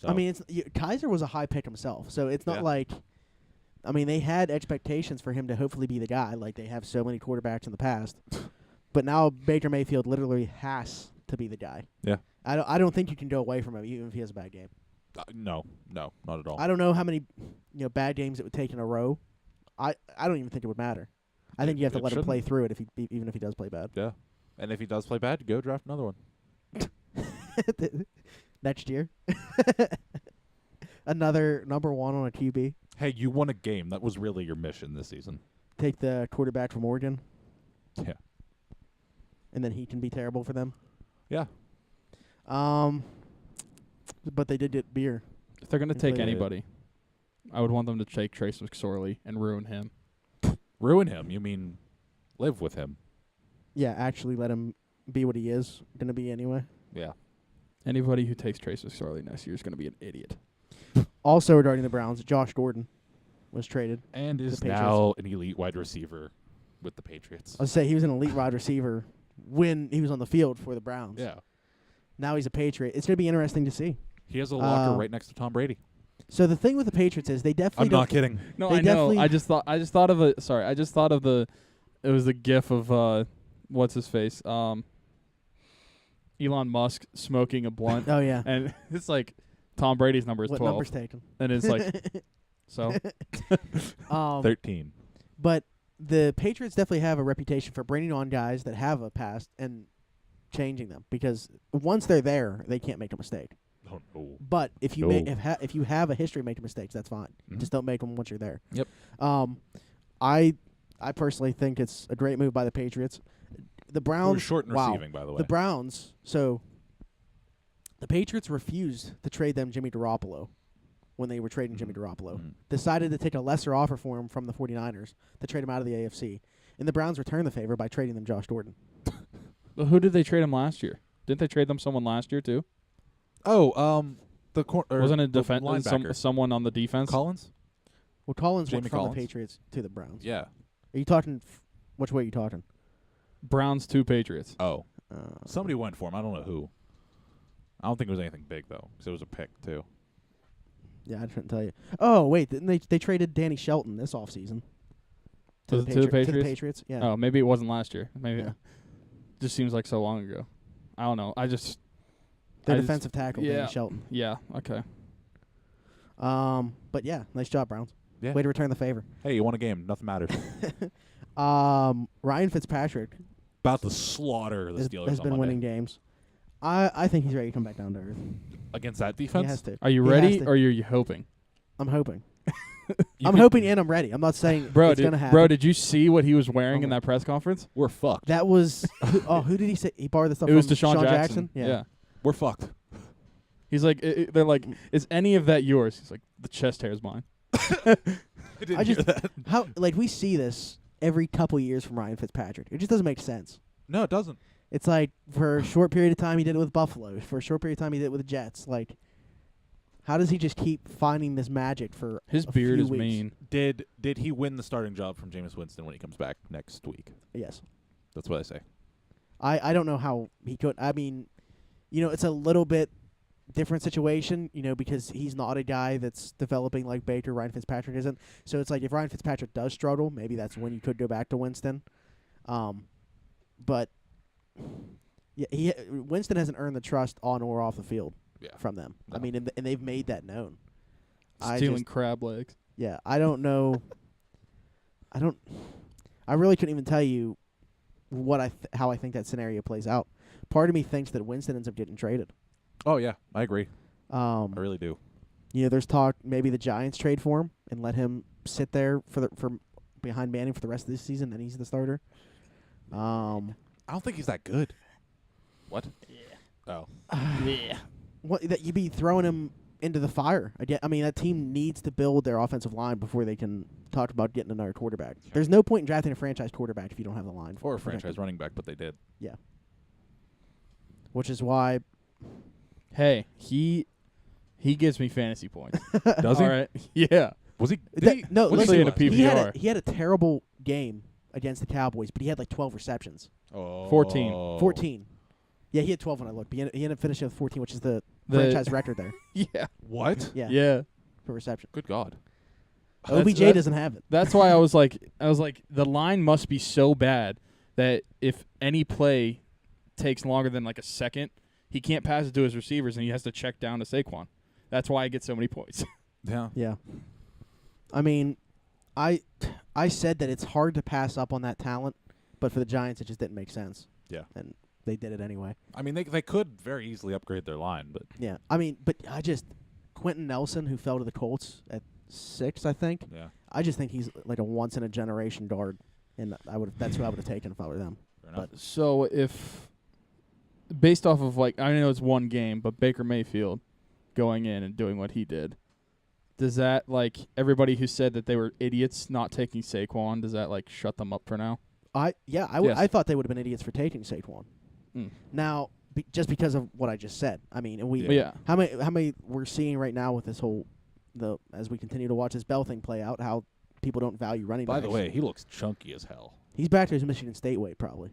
So, I mean, Kaiser was a high pick himself, so it's not Yeah. like. I mean, they had expectations for him to hopefully be the guy, like they have so many quarterbacks in the past. But now Baker Mayfield literally has to be the guy. Yeah. I don't think you can go away from him even if he has a bad game. no, not at all. I don't know how many bad games it would take in a row. I don't even think it would matter. I think you have to It let him play shouldn't. through it even if he does play bad. Yeah. And if he does play bad, go draft another one. Next year. Another number 1 on a QB. Hey, you won a game. That was really your mission this season. Take the quarterback from Oregon, Yeah. and then he can be terrible for them. Yeah. But they did get beer. If they're gonna They take played it. anybody, I would want them to take Trace McSorley and ruin him. Ruin him. You mean live with him. Yeah, actually let him be what he is going to be anyway. Yeah. Anybody who takes Trace McSorley next year is gonna be an idiot. Also regarding the Browns, Josh Gordon was traded. And is Patriots. now an elite wide receiver with the Patriots. I would say he was an elite wide receiver when he was on the field for the Browns. Yeah. Now he's a Patriot. It's going to be interesting to see. He has a locker Uh, right next to Tom Brady. So the thing with the Patriots is they definitely I'm don't not kidding. No, They I know. definitely- I just thought of a. Sorry, I just thought of the. It was the GIF of what's his face, Elon Musk smoking a blunt, Oh yeah. and it's like Tom Brady's number is What 12, number's taken? and it's like so. 13. But the Patriots definitely have a reputation for bringing on guys that have a past and changing them because once they're there, they can't make a mistake. Oh, no. But if you No. if you have a history of making mistakes, that's fine. Mhm. Just don't make them once you're there. Yep. I personally think it's a great move by the Patriots. The He Browns was short in wow. receiving, by the way. The Browns. So the Patriots refused to trade them Jimmy Garoppolo when they were trading Jimmy Garoppolo. Mhm. Decided to take a lesser offer for him from the 49ers to trade him out of the AFC. And the Browns returned the favor by trading them Josh Gordon. But who did they trade him last year? Didn't they trade them someone last year too? The Wasn't it the defense? linebacker. Someone on the defense. Collins? Well, Collins Jamie went from Collins? the Patriots to the Browns. Yeah. Are you talking which way are you talking? Browns to Patriots. Oh. Uh, Somebody went for him. I don't know who. I don't think it was anything big though, because it was a pick too. Yeah, I couldn't tell you. Oh wait, didn't they traded Danny Shelton this offseason To the Patriots? To the Patriots, yeah. Oh, maybe it wasn't last year. Maybe Yeah. it just seems like so long ago. I don't know. The I just- defensive tackle, yeah. Danny Shelton. Yeah. Okay. But yeah, nice job, Browns. Yeah. Way to return the favor. Hey, you won a game. Nothing matters. Ryan Fitzpatrick About to slaughter the Steelers has on been Monday. winning games. I think he's ready to come back down to earth. Against that He defense. has to. Are you He ready has to. or are you hoping? I'm hoping. You I'm could- hoping and I'm ready. I'm not saying Bro, it's gonna happen. bro, did you see what he was wearing Oh in my- that press conference? We're fucked. That was who did he say he borrowed the stuff It was from? Deshaun Sean Jackson. Yeah. We're fucked. He's like, they're like, is any of that yours? He's like, the chest hair is mine. I just how like we see this every couple years from Ryan Fitzpatrick. It just doesn't make sense. No, it doesn't. It's like for a short period of time he did it with Buffalo. For a short period of time he did it with the Jets. Like, how does he just keep finding this magic for His a beard few is weeks? mean. Did he win the starting job from Jameis Winston when he comes back next week? Yes. That's what I say. I don't know how he could. I mean, it's a little bit different situation, because he's not a guy that's developing like Baker. Ryan Fitzpatrick isn't. So it's like if Ryan Fitzpatrick does struggle, maybe that's when you could go back to Winston. But yeah, Winston hasn't earned the trust on or off the field from them. No. I mean, and they've made that known. Stealing crab legs. Yeah, I don't know. I really couldn't even tell you what how I think that scenario plays out. Part of me thinks that Winston ends up getting traded. Oh yeah, I agree. I I really do. there's talk maybe the Giants trade for him and let him sit there for behind Manning for the rest of this season, then he's the starter. I don't think he's that good. What? Oh. What that you'd be throwing him into the fire again? I mean, that team needs to build their offensive line before they can talk about getting another quarterback. There's no point in drafting a franchise quarterback if you don't have the line. Or a protected. franchise running back, but they did. Yeah. Which is why Hey, he gives me fantasy points. Does he? All right. Yeah. Was he? no, what did listen, he in a do last PPR. year? he had a terrible game against the Cowboys, but he had like 12 receptions. Oh. 14. 14. Yeah, he had 12 when I looked, but he ended up finishing with 14, which is the The- franchise record there. Yeah. What? Yeah, Yeah. for reception. Good God. OBJ that- doesn't have it. That's why I was like, the line must be so bad that if any play takes longer than like a second, he can't pass it to his receivers and he has to check down to Saquon. That's why I get so many points. Yeah. Yeah. I mean, I said that it's hard to pass up on that talent, but for the Giants, it just didn't make sense. Yeah. And they did it anyway. I mean, they could very easily upgrade their line, but Yeah. I mean, but Quentin Nelson, who fell to the Colts at 6, I think. yeah. I just think he's like a once in a generation guard, and that's who I would have taken if I were them. Fair enough. So if, based off of like, I know it's one game, but Baker Mayfield going in and doing what he did, does that like everybody who said that they were idiots not taking Saquon, does that like shut them up for now? Yes. Yes. I thought they would have been idiots for taking Saquon. Mm. Now, just because of what I just said. I mean, and we Yeah. how many we're seeing right now with this whole as we continue to watch this Bell thing play out, how people don't value running By backs. the way, he looks chunky as hell. he's back to his Michigan State weight probably,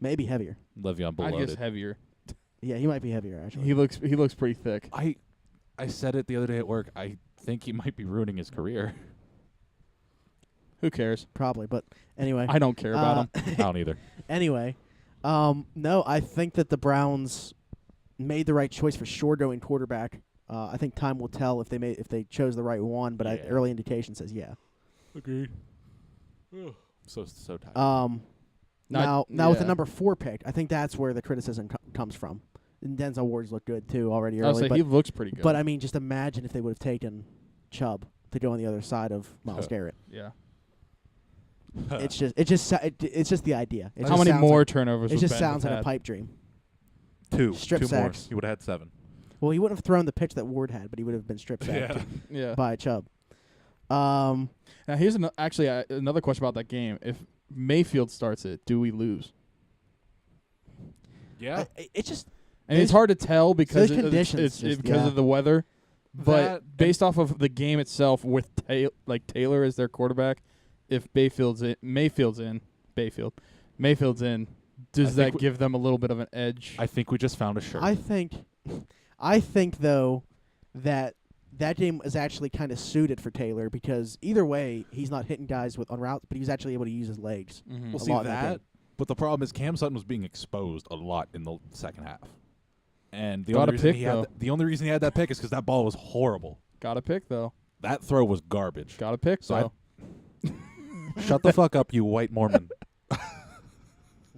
maybe heavier. Le'Veon I guess bloated. heavier. Yeah, he might be heavier actually. He looks pretty thick. I said it the other day at work. I think he might be ruining his career. Who cares? Probably, but anyway. I don't care about him. I don't either. Anyway, no, I think that the Browns made the right choice for sure going quarterback. I think time will tell if they chose the right one, but Yeah. early indication says yeah. Agreed. So tired. Not- Now with the yeah. number 4 pick, I think that's where the criticism comes from. And Denzel Ward's looked good too already I'll early, say but, he looks pretty good. but I mean, just imagine if they would have taken Chubb to go on the other side of Myles Huh. Garrett. yeah. It's just the idea. It How just many sounds more like, turnovers? It would just Ben sounds have like a had? pipe dream. Two strip more. sacks. He would have had 7. Well, he wouldn't have thrown the pitch that Ward had, but he would have been strip sacked Yeah. by Chubb. Now here's another question about that game. If Mayfield starts it, do we lose? Yeah. It's just And it's hard to tell because those conditions it's just- because yeah. of the weather. But That- based off of the game itself, with Taylor as their quarterback, if Mayfield's in, does I that think give them a little bit of an edge? I think we just found a shirt. I think I think though that game is actually kind of suited for Taylor because either way he's not hitting guys on routes, but he was actually able to use his legs. Mhm. We'll a see lot in that game. that. But the problem is Cam Sutton was being exposed a lot in the second half. And the Got only a reason pick, he had though. the only reason he had that pick is because that ball was horrible. Got a pick though. That throw was garbage. Got a pick So though. Shut the fuck up, you white Mormon.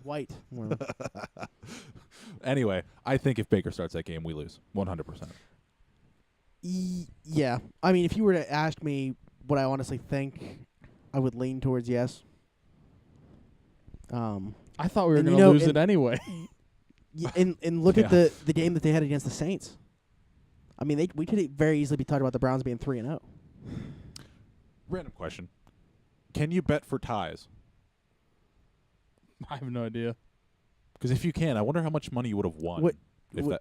White. Well, Anyway, I think if Baker starts that game, we lose 100%. yeah. I mean, if you were to ask me what I honestly think, I would lean towards yes. I thought we were And you going to know, lose and- it anyway. And look at Yeah. the game that they had against the Saints. I mean, we could very easily be talking about the Browns being 3-0. Random question. Can you bet for ties? I have no idea. Because if you can, I wonder how much money you would have won What-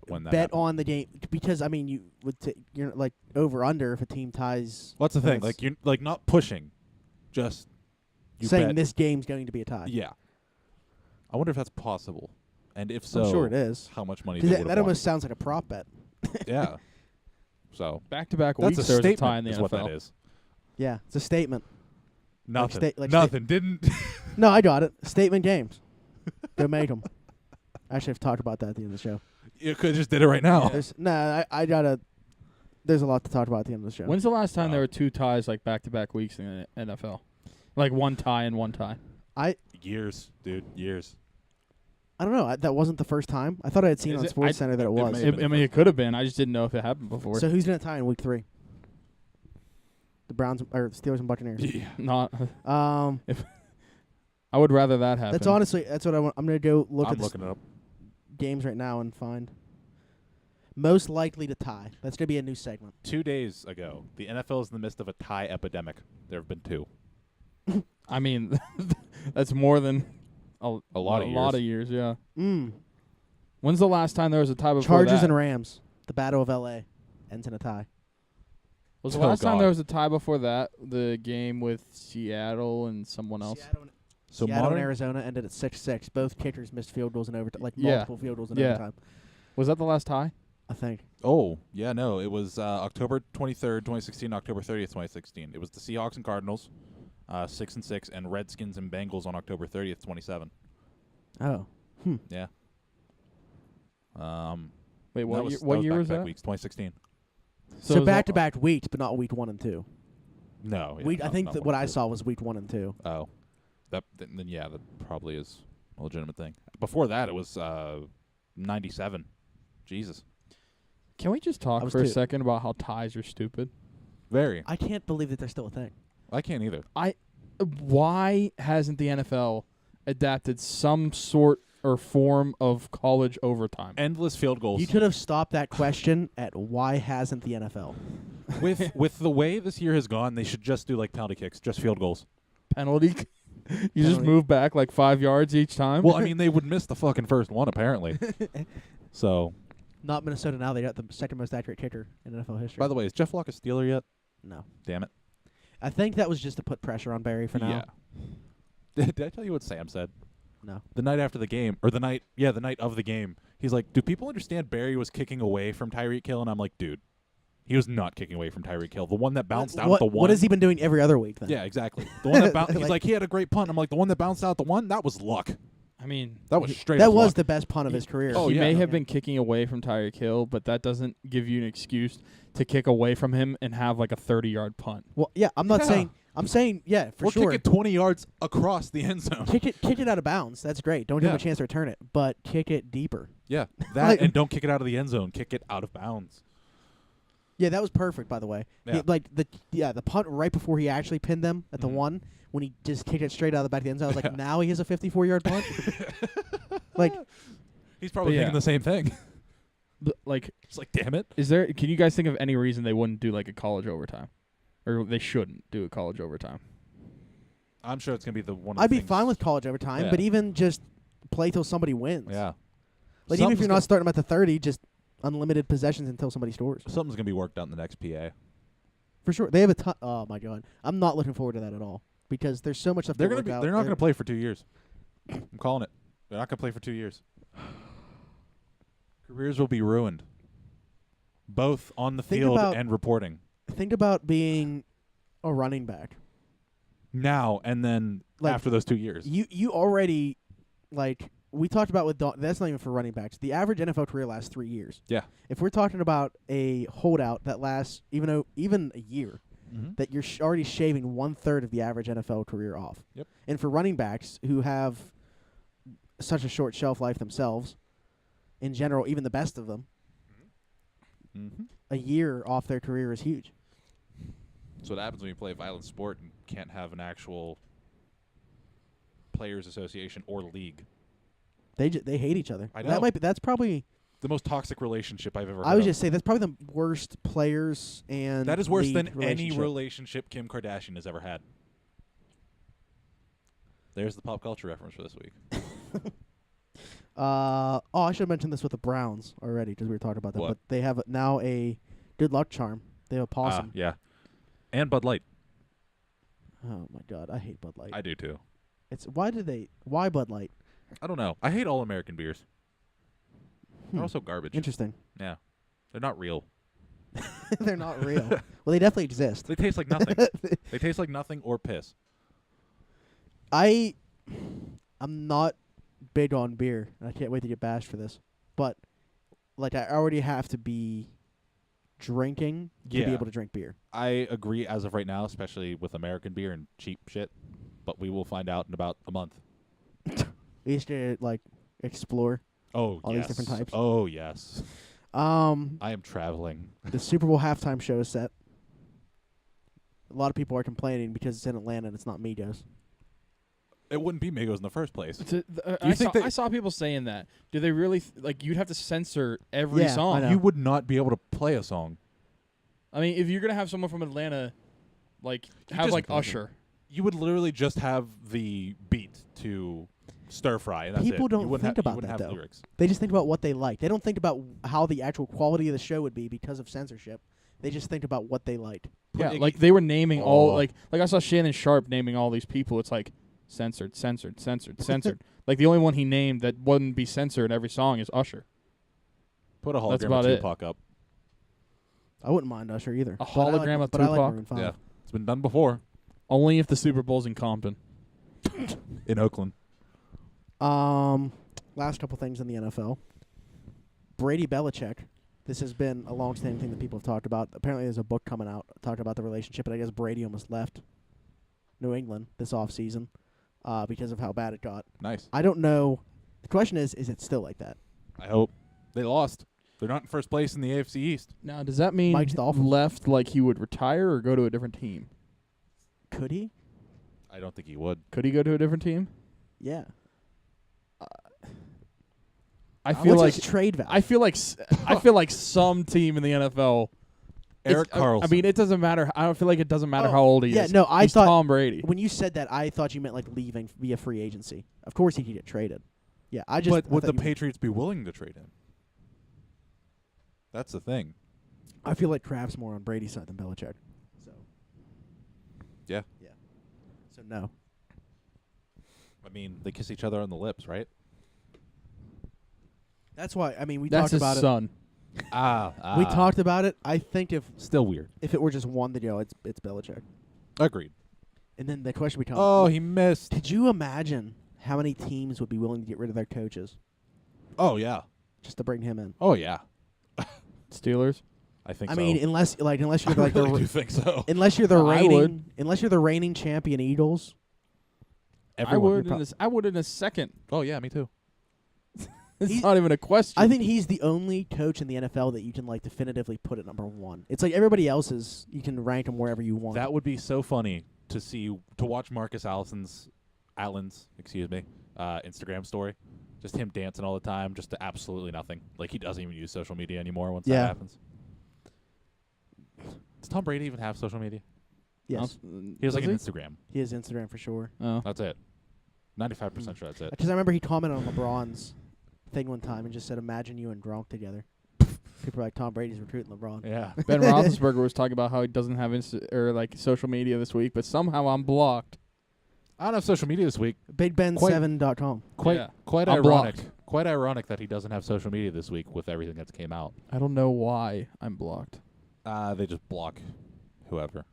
when that bet happened. on the game because I mean you would you're like over under if a team ties. Well, that's the thing. That's- Like you're like not pushing, just you saying bet. this game's going to be a tie. Yeah. I wonder if that's possible, and if so, I'm sure it is. how much money? 'Cause they that, would that have almost sounds like a prop bet. yeah. So Back-to-back that's weeks a there was a statement. tie in the is NFL. what that is. Yeah, it's a statement. Nothing. like Nothing. Didn't. No, I got it. Statement games. Go make them. Actually, I've talked about that at the end of the show. You could just did it right now. I gotta. There's a lot to talk about at the end of the show. When's the last time there Oh. were two ties like back-to-back weeks in the NFL? Like one tie and one tie. Years, dude. Years. I don't know. That wasn't the first time. I thought I had seen Is on it- Sports Center that it it was. may have I mean, it could have been. I just didn't know if it happened before. So who's gonna tie in week 3? The Browns or Steelers and Buccaneers. Yeah. Not. Um, I would rather that happen. that's honestly that's what I want. I'm gonna go look I'm at the looking it up. games right now and find most likely to tie. That's gonna be a new segment. 2 days ago, the NFL is in the midst of a tie epidemic. There have been 2. I mean, that's more than a lot of A lot years. of years, yeah. Mm. When's the last time there was a tie before Chargers that? and Rams. The Battle of L.A. ends in a tie. Was the Oh, last time God. there was a tie before that the game with Seattle and someone else? So Seattle and modern, Arizona ended at 6-6. Both kickers missed field goals in overtime, like Yeah. multiple field goals in Yeah. overtime. Was that the last tie? I think. Oh, yeah, no. It was October 23rd, 2016, October 30th, 2016. It was the Seahawks and Cardinals, 6-6, and Redskins and Bengals on October 30th, 27. Oh. Yeah. Wait, that what was, year? What year was back-to-back that? weeks, 2016. So it was back to back weeks, but not week 1 and 2. No. Yeah, Week, I not- think not that one what or I two. saw was week 1 and 2. Oh. Then yeah, that probably is a legitimate thing. Before that, it was 97. Jesus. Can we just talk I was for a too. second about how ties are stupid? Very. I can't believe that they're still a thing. I can't either. Why hasn't the NFL adapted some sort or form of college overtime? Endless field goals. You could have stopped that question at why hasn't the NFL? with the way this year has gone, they should just do like penalty kicks, just field goals. Penalty? You just Penalty. move back like 5 yards each time? Well, I mean, they would miss the fucking first one apparently. So, Not Minnesota now. They got the second most accurate kicker in NFL history. by the way, is Jeff Locke a Steeler yet? no. Damn it. I think that was just to put pressure on Barry for now. Yeah. Did I tell you what Sam said? No. The night after the game, or the night of the game, he's like, "Do people understand Barry was kicking away from Tyreek Hill?" And I'm like, "Dude, he was not kicking away from Tyreek Hill. The one that bounced out what, at the one." What has he been doing every other week then? Yeah, exactly. The one that bounced. He's Like- like, he had a great punt. I'm like, the one that bounced out the one, that was luck. I mean, That was straight. That up was luck. the best punt of his career. Oh, he yeah. may No. have been kicking away from Tyreek Hill, but that doesn't give you an excuse to kick away from him and have like a 30-yard punt. Well, yeah, I'm not Yeah. saying. I'm saying, yeah, for Or sure. kick it 20 yards across the end zone. Kick it out of bounds. That's great. Don't give him Yeah. a chance to return it, but kick it deeper. Yeah, that Like- and don't kick it out of the end zone. Kick it out of bounds. Yeah, that was perfect, by the way. Yeah. The punt right before he actually pinned them at the Mhm. one when he just kicked it straight out of the back of the end zone. I was like, now he has a 54-yard punt. Like, He's probably But yeah. thinking the same thing. Like, It's like, damn it. is there? Can you guys think of any reason they wouldn't do like a college overtime, or they shouldn't do a college overtime? I'm sure it's gonna be the one. Of I'd the be things- fine with college overtime, Yeah. but even just play till somebody wins. Yeah. Like even if Something's you're gonna- not starting them at the 30, just unlimited possessions until somebody scores. Something's gonna be worked out in the next PA. For sure. They have a ton. Oh my god, I'm not looking forward to that at all because there's so much stuff. They're to gonna work be. out. They're not gonna play for 2 years. I'm calling it. They're not gonna play for 2 years. Careers will be ruined. both on the Think field about- and reporting. Think about being a running back. Now and then Like, after those 2 years. You already, like, we talked about with that's not even for running backs. The average NFL career lasts 3 years. Yeah. If we're talking about a holdout that lasts even a year, Mm-hmm. that you're already shaving 1/3 of the average NFL career off. Yep. And for running backs who have such a short shelf life themselves, in general, even the best of them, Mm-hmm. a year off their career is huge. So what happens when you play a violent sport and can't have an actual players association or league? They hate each other. I That know. that's probably. The most toxic relationship I've ever heard I was of. just saying that's probably the worst players and That is worse league than any relationship. relationship Kim Kardashian has ever had. There's the pop culture reference for this week. I should have mentioned this with the Browns already because we were talking about that. What? But they have now a good luck charm. They have a possum. Yeah. And Bud Light. Oh my God, I hate Bud Light. I do too. Why Bud Light? I don't know. I hate all American beers. They're also garbage. Interesting. Yeah. They're not real. They're not real. Well, they definitely exist. They taste like nothing. They taste like nothing or piss. I'm not big on beer, and I can't wait to get bashed for this. But like, I already have to be drinking to be Yeah. able to drink beer. I agree as of right now, especially with American beer and cheap shit. But we will find out in about a month. We used to like explore. Oh, All these different types. Oh, yes. Um, I am traveling. the Super Bowl halftime show is set. A lot of people are complaining because it's in Atlanta and it's not Migos. It wouldn't be Migos in the first place. I saw people saying that. Do they really like? You'd have to censor every Yeah, I song. know. You would not be able to play a song. I mean, if you're gonna have someone from Atlanta, like have just- like Usher. You would literally just have the beat to stir fry, and that's People it. don't You wouldn't think have, about you wouldn't that, have though. lyrics. They just think about what they like. They don't think about how the actual quality of the show would be because of censorship. They just think about what they liked. Yeah, Iggy- like they were naming all Oh. like I saw Shannon Sharp naming all these people. It's like censored. Like the only one he named that wouldn't be censored in every song is Usher. Put a That's hologram about of it. Tupac up. I wouldn't mind Usher either. A But I hologram like, of but I like Tupac? Maroon 5. Yeah, it's been done before Only if the Super Bowl's in Compton. in Oakland. Last couple things in the NFL. Brady Belichick. This has been a long-standing thing that people have talked about. Apparently, there's a book coming out talking about the relationship, but I guess Brady almost left New England this offseason because of how bad it got. Nice. I don't know. The question is it still like that? I hope they lost. They're not in first place in the AFC East. Now, does that mean Mike's Dolphins. left like he would retire or go to a different team? Could he? I don't think he would. Could he go to a different team? Yeah. I feel What's like his trade value? I feel like some team in the NFL. Eric Carlson. I mean, it doesn't matter. I don't feel like it doesn't matter Oh, how old he yeah, is. no, I He's thought- Tom Brady. when you said that, I thought you meant like leaving via free agency. Of course, he could get traded. Yeah, I just. but I would thought the you meant- Patriots be willing to trade him? That's the thing. I feel like Kraft's more on Brady's side than Belichick. So. Yeah. Yeah. So no. I mean, they kiss each other on the lips, right? That's why. I mean, we That's talked his about son. We talked about it. I think Still weird. if it were just one, then it's Belichick. Agreed. And then the question becomes: Oh, he missed. could you imagine how many teams would be willing to get rid of their coaches Oh, yeah. just to bring him in? Oh, yeah. Steelers. I think I so. mean, unless you're I like really the do think so. unless you're the I reigning champion Eagles. Everyone. I would in a second. Oh, yeah, me too. It's He- not even a question. I think he's the only coach in the NFL that you can like definitively put at number one. It's like everybody else's, you can rank them wherever you want. That would be so funny to watch Marcus Allen's Instagram story. Just him dancing all the time, just to absolutely nothing. Like he doesn't even use social media anymore once Yeah. that happens. Does Tom Brady even have social media? yes, He has like Does an Instagram. he has Instagram for sure. Oh. That's it. 95% sure that's it. Because I remember he commented on LeBron's thing one time and just said, "Imagine you and Gronk together." People are like, Tom Brady's recruiting LeBron. Yeah. Ben Roethlisberger was talking about how he doesn't have social media this week, but somehow I'm blocked. I don't have social media this week. BigBen7.com. Quite Yeah. quite I'm ironic. blocked. Quite ironic that he doesn't have social media this week with everything that's came out. I don't know why I'm blocked. They just block whoever.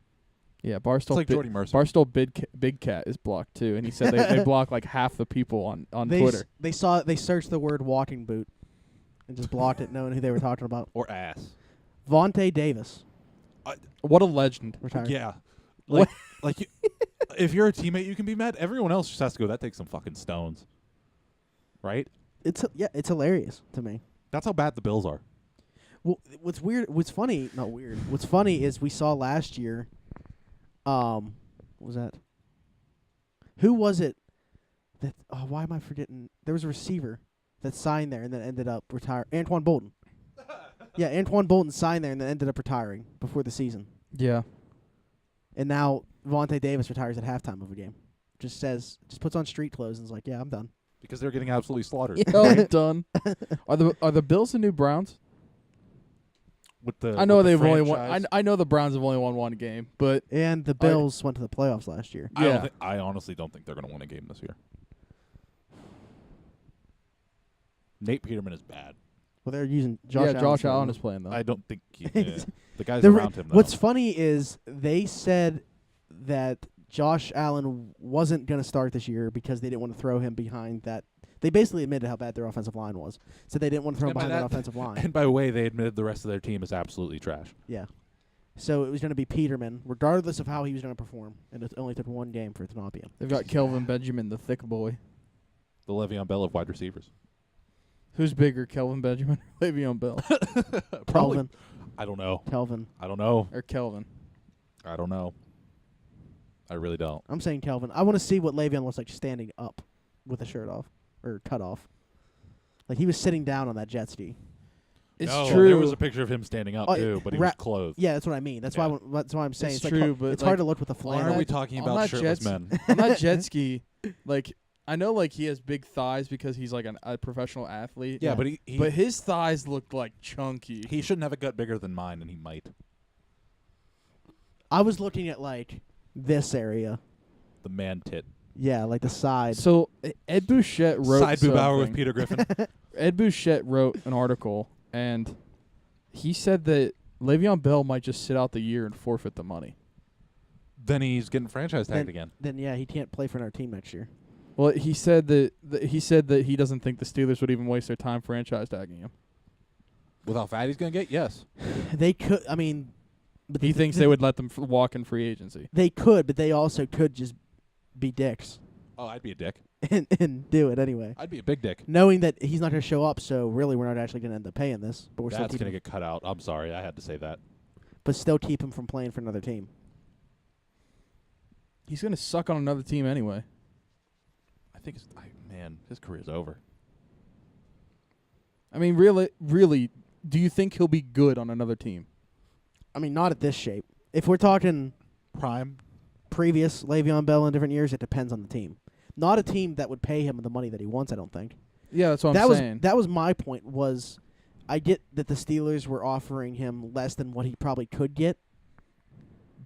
Yeah, It's Barstool. like Jordy Mercer. Barstool Big Cat is blocked too, and he said they block like half the people on Twitter. They searched the word walking boot and just blocked it, knowing who they were talking about. Or ass. Vontae Davis What a legend! retired. Yeah. What? Like if you're a teammate, you can be mad. Everyone else just has to go, that takes some fucking stones. Right? It's hilarious to me. That's how bad the Bills are. Well, what's funny is we saw last year. What was that? Who was it? That why am I forgetting? There was a receiver that signed there and then ended up retiring. Antoine Bolton. Yeah, Antoine Bolton signed there and then ended up retiring before the season. Yeah, And now Vontae Davis retires at halftime of a game. Just puts on street clothes and is like, yeah, I'm done. Because they're getting absolutely slaughtered. I'm done. Are the Bills the new Browns? With the I know with the they've only franchise. won. I know the Browns have only won one game, but And the Bills went to the playoffs last year. Yeah. I honestly don't think they're going to win a game this year. Nate Peterman is bad. Well, they're using Josh Allen. Josh Allen is playing though. I don't think the guys The around him. Though. What's funny is they said that Josh Allen wasn't going to start this year because they didn't want to throw him behind that. They basically admitted how bad their offensive line was. So they didn't want to throw him And by behind that that- offensive line. And by the way, they admitted the rest of their team is absolutely trash. Yeah. So it was going to be Peterman, regardless of how he was going to perform. And it only took one game for it to not be him. They've got Kelvin Benjamin, the thick boy. The Le'Veon Bell of wide receivers. Who's bigger, Kelvin Benjamin or Le'Veon Bell? Kelvin. I don't know. Kelvin. I don't know. Or Kelvin? I don't know. I really don't. I'm saying Kelvin. I want to see what Le'Veon looks like standing up with the shirt off. Or cut off. Like he was sitting down on that jet ski. It's No, true. There was a picture of him standing up Oh, too, but he ra- was clothed. Yeah, that's what I mean. That's Yeah. why I'm saying It's like true, but it's like, hard to look with the Why flannel. are we talking on about that shirtless jet men? on that jet ski, like I know, like he has big thighs because he's like a professional athlete. Yeah, but but his thighs look like chunky. he shouldn't have a gut bigger than mine, and he might. I was looking at like this area. The man tit. Yeah, like the side. So Ed Bouchette wrote Side boob hour with something. Peter Griffin. Ed Bouchette wrote an article, and he said that Le'Veon Bell might just sit out the year and forfeit the money. Then he's getting franchise tagged again. Then yeah, he can't play for another team next year. Well, he said that he doesn't think the Steelers would even waste their time franchise tagging him. With how fat he's going to get, yes. They could. I mean, but He thinks they would let them walk in free agency. They could, but they also could just be dicks Oh, I'd be a dick. and do it anyway, I'd be a big dick. knowing that he's not going to show up. So really, we're not actually going to end up paying this. But we're still That's keeping, going to get cut out. I'm sorry. I had to say that. but still keep him from playing for another team. He's gonna suck on another team anyway. I think, his career's over. I mean, really, do you think he'll be good on another team? I mean, not at this shape. If we're talking Prime. previous Le'Veon Bell in different years, it depends on the team. Not a team that would pay him the money that he wants. I don't think. Yeah, that's what I'm saying. That was my point. Was I get that the Steelers were offering him less than what he probably could get,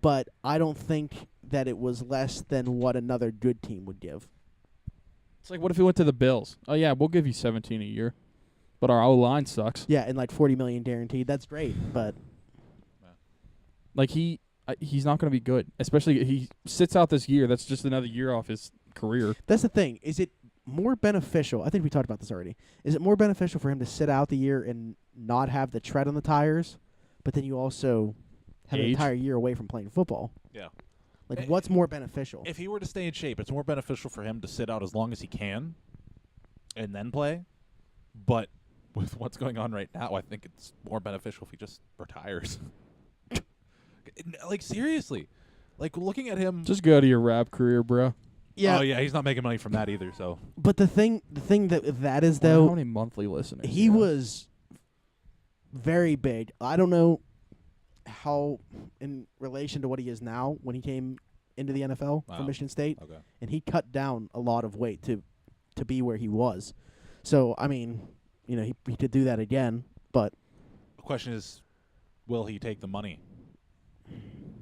but I don't think that it was less than what another good team would give. It's like, what if he went to the Bills? Oh yeah, we'll give you 17 a year, but our O line sucks. Yeah, and like $40 million guaranteed. That's great, but Like he's not going to be good. Especially he sits out this year. That's just another year off his career. that's the thing. Is it more beneficial? I think we talked about this already. Is it more beneficial for him to sit out the year and not have the tread on the tires, but then you also have an Age? entire year away from playing football? Yeah. Like, what's more beneficial? If he were to stay in shape, it's more beneficial for him to sit out as long as he can and then play. But with what's going on right now, I think it's more beneficial if he just retires. Like, seriously. Like, looking at him. Just go to your rap career, bro. Yeah, Oh, yeah, he's not making money from that either, so. but the thing that is How though, many monthly listeners? he was very big. I don't know how in relation to what he is now when he came into the NFL Wow. from Michigan State, Okay. and he cut down a lot of weight to be where he was. So I mean, he could do that again, but The question is, will he take the money?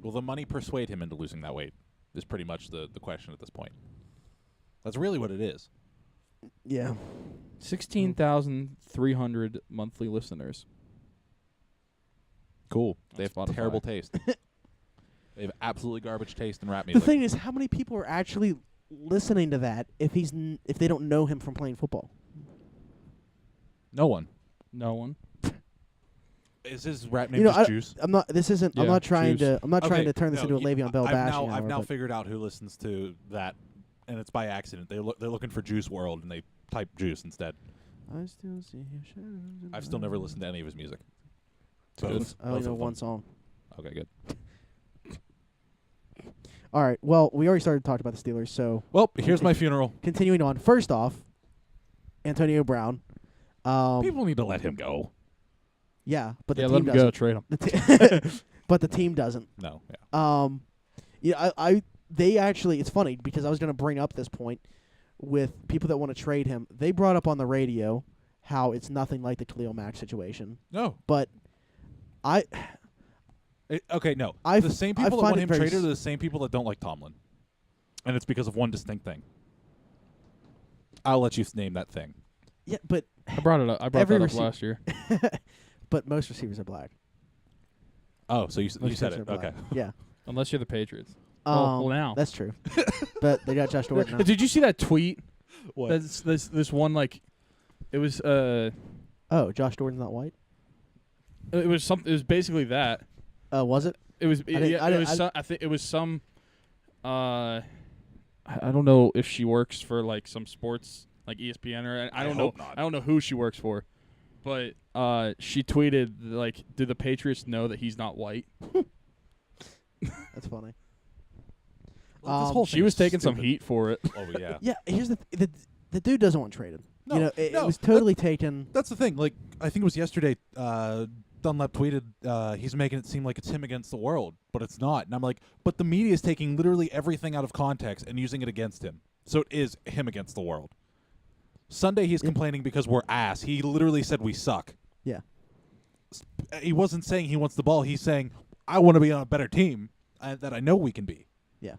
Will the money persuade him into losing that weight? Is pretty much the question at this point. That's really what it is. yeah, 16,300 monthly listeners. Cool. They On have Spotify. terrible taste. They have absolutely garbage taste in rap The music. thing is, how many people are actually listening to that if if they don't know him from playing football? No one. No one. Is his rap name You know, just Juice? I'm not. This isn't. I'm Yeah, not trying Juice. to. I'm not trying Okay, to turn this no, into a Le'Veon Bell bashing I've hour, now but figured out who listens to that, and it's by accident. They're looking for Juice World, and they type Juice instead. I still see your shadows in I've the still never night. listened to any of his music. Good. Both. I only Both know of one them. song. Okay, good. All right. Well, we already started talking about the Steelers, so Well, here's my funeral. continuing on. First off, Antonio Brown. People need to let him go. Yeah, but the Yeah, let team him go. doesn't. Trade him. But the team doesn't. No. Yeah. Yeah, they actually, it's funny because I was going to bring up this point with people that want to trade him. They brought up on the radio how it's nothing like the Khalil Mack situation, No. but Okay, no. I The same I people that find want it him very traded s- are the same people that don't like Tomlin. And it's because of one distinct thing. I'll let you name that thing. yeah, but I brought it up. I brought Every that up rece- last year. but most receivers are black. Oh, so you Most said receivers it. are black. Okay. Yeah. Unless you're the Patriots. well, now. That's true. But they got Josh Gordon now. Did you see that tweet? What? That's this one like, it was Oh, Josh Gordon's not white? it was something. It was basically that. Was it? It was. didn't- Yeah, I it didn't- was. I- Some, I think it was some. I don't know if she works for like some sports like ESPN or I don't know. hope not. I don't know who she works for, but she tweeted like, "Do the Patriots know that he's not white?" That's funny. Well, this whole She thing was is taking some stupid. heat for it. Oh, yeah. Yeah, here's the dude doesn't want traded. No, you know, it no, was that- totally taken. That's the thing. Like, I think it was yesterday, Dunlap tweeted, he's making it seem like it's him against the world, but it's not. And I'm like, but the media is taking literally everything out of context and using it against him. So it is him against the world. Sunday he's complaining because we're ass. He literally said we suck. Yeah. He wasn't saying he wants the ball. He's saying, I want to be on a better team that I know we can be. Yeah.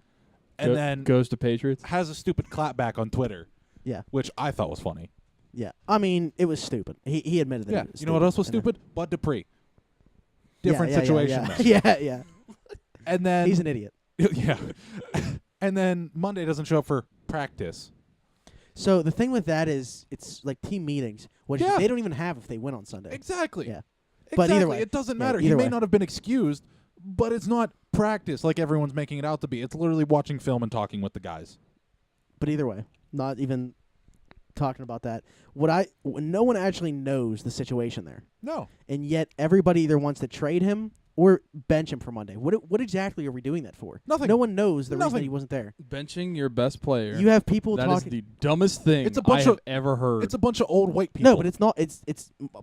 And then goes to Patriots. has a stupid clapback on Twitter, Yeah. which I thought was funny. Yeah. I mean, it was stupid. He admitted that. Yeah. It was You know what else was and then- stupid? Bud Dupree. Yeah, Different yeah, situation. Yeah, though. yeah. yeah. And then He's an idiot. yeah. And then Monday doesn't show up for practice. So the thing with that is, it's like team meetings, which Yeah. they don't even have if they win on Sunday. Exactly. Yeah. Exactly. But either way. It doesn't Yeah, matter. He either may way. not have been excused, but it's not practice like everyone's making it out to be. It's literally watching film and talking with the guys. But either way, not even talking about that. No one actually knows the situation there, No. and yet everybody either wants to trade him or bench him for Monday. What exactly are we doing that for? Nothing. No one knows the reason Nothing. that he wasn't there. Benching your best player. You have people That is talking. the dumbest thing It's a bunch I have of- ever heard. It's a bunch of old white people. No, but it's not. It's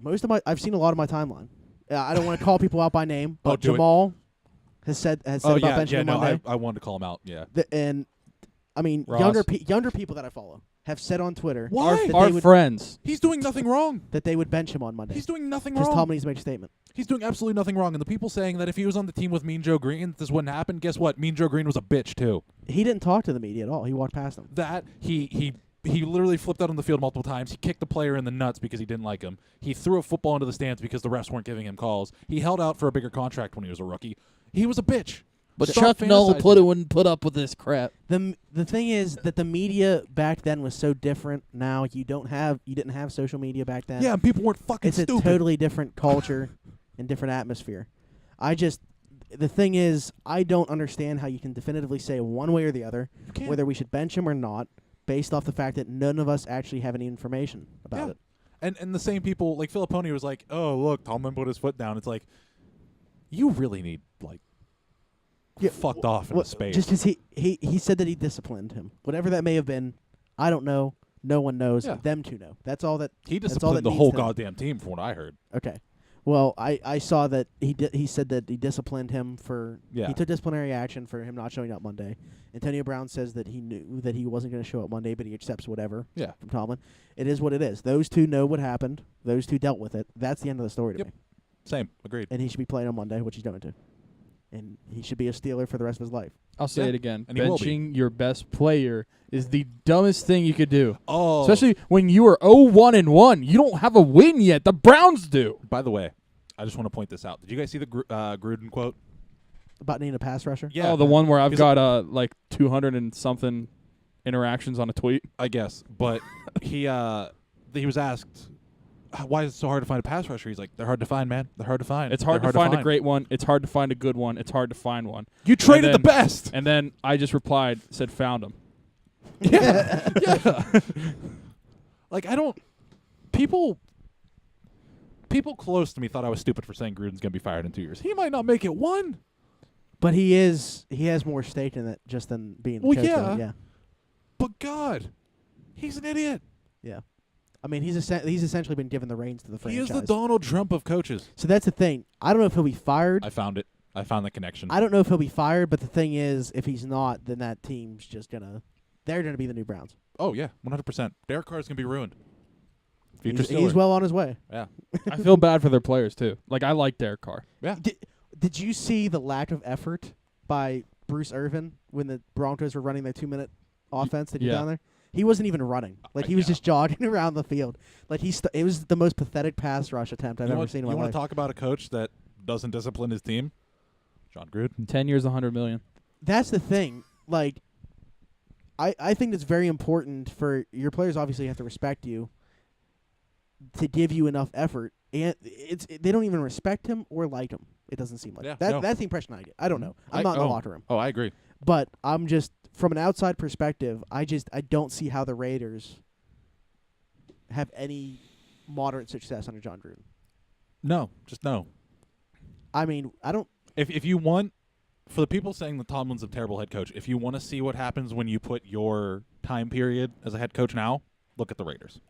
most of my. I've seen a lot of my timeline. I don't want to call people out by name, but do it. Jamal has said about benching him no, Monday. I wanted to call him out. Yeah. And I mean, Ross. younger people that I follow have said on Twitter Why? that Our they would friends. He's doing nothing wrong. that they would bench him on Monday. He's doing nothing Because wrong. Tomlin needs to make a statement. He's doing absolutely nothing wrong. And the people saying that if he was on the team with Mean Joe Green, this wouldn't happen. Guess what? Mean Joe Green was a bitch too. He didn't talk to the media at all. He walked past them. That he literally flipped out on the field multiple times. He kicked the player in the nuts because he didn't like him. He threw a football into the stands because the refs weren't giving him calls. He held out for a bigger contract when he was a rookie. He was a bitch. But Stop Chuck Noll fantasizing. wouldn't put up with this crap. The thing is that the media back then was so different. Now you didn't have social media back then. Yeah, and people weren't fucking it's stupid. a totally different culture and different atmosphere. The thing is, I don't understand how you can definitively say one way or the other can't. whether we should bench him or not, based off the fact that none of us actually have any information about Yeah. it. And the same people, like Filipponi was like, oh, look, Tomlin put his foot down. It's like, you really need, like, Yeah, fucked off in Well, space. just because he said that he disciplined him, whatever that may have been, I don't know. No one knows. Yeah. Them two know. That's all that. he that's all disciplined that the needs whole to- goddamn team from what I heard. Okay. Well, I saw that he said that he disciplined him for Yeah. he took disciplinary action for him not showing up Monday. Antonio Brown says that he knew that he wasn't going to show up Monday, but he accepts whatever Yeah. from Tomlin. It is what it is. Those two know what happened. Those two dealt with it. That's the end of the story to Yep. me. Same. Agreed. And he should be playing on Monday, which he's going to. and he should be a Steeler for the rest of his life. I'll say Yeah, it again. and he will be. Benching your best player is the dumbest thing you could do. Oh, Especially when you are 0-1-1. You don't have a win yet. The Browns do. by the way, I just want to point this out. Did you guys see the Gruden quote? About needing a pass rusher. Yeah. Oh, the one where I've Is got like 200 and something interactions on a tweet. I guess, but he was asked, why is it so hard to find a pass rusher? He's like, they're hard to find, man. They're hard to find. It's hard They're to find a great one. It's hard to find a good one. It's hard to find one. You traded the then- best. And then I just replied, said found him. Yeah. Like, I don't. People close to me thought I was stupid for saying Gruden's going to be fired in 2 years. He might not make it one. But he has more stake in it just than being the Well, coach. yeah. Yeah. But God, he's an idiot. Yeah. I mean, he's essentially been given the reins to the He franchise. is the Donald Trump of coaches. So that's the thing. I don't know if he'll be fired. I found it. I found the connection. I don't know if he'll be fired, but the thing is, if he's not, then that team's just they're gonna be the new Browns. Oh, yeah, 100%. Derek Carr's going to be ruined. Future He's Steeler. well on his way. Yeah. I feel bad for their players, too. Like, I like Derek Carr. Yeah. Did you see the lack of effort by Bruce Irvin when the Broncos were running their 2-minute offense that he yeah. down there? He wasn't even running. Like, he was Yeah. just jogging around the field. Like, it was the most pathetic pass rush attempt I've ever seen in my You want life. to talk about a coach that doesn't discipline his team? John Gruden. 10 years, $100 million. That's the thing. Like, I think it's very important for your players. Obviously, have to respect you to give you enough effort, and they don't even respect him or like him. It doesn't seem like Yeah, that. no. That's the impression I get. I don't know. I'm not in the locker room, Oh, I agree. but I'm just from an outside perspective. I don't see how the Raiders have any moderate success under John Gruden. No, just no. I mean, I don't. If you want, for the people saying that Tomlin's a terrible head coach, if you want to see what happens when you put your time period as a head coach now, look at the Raiders.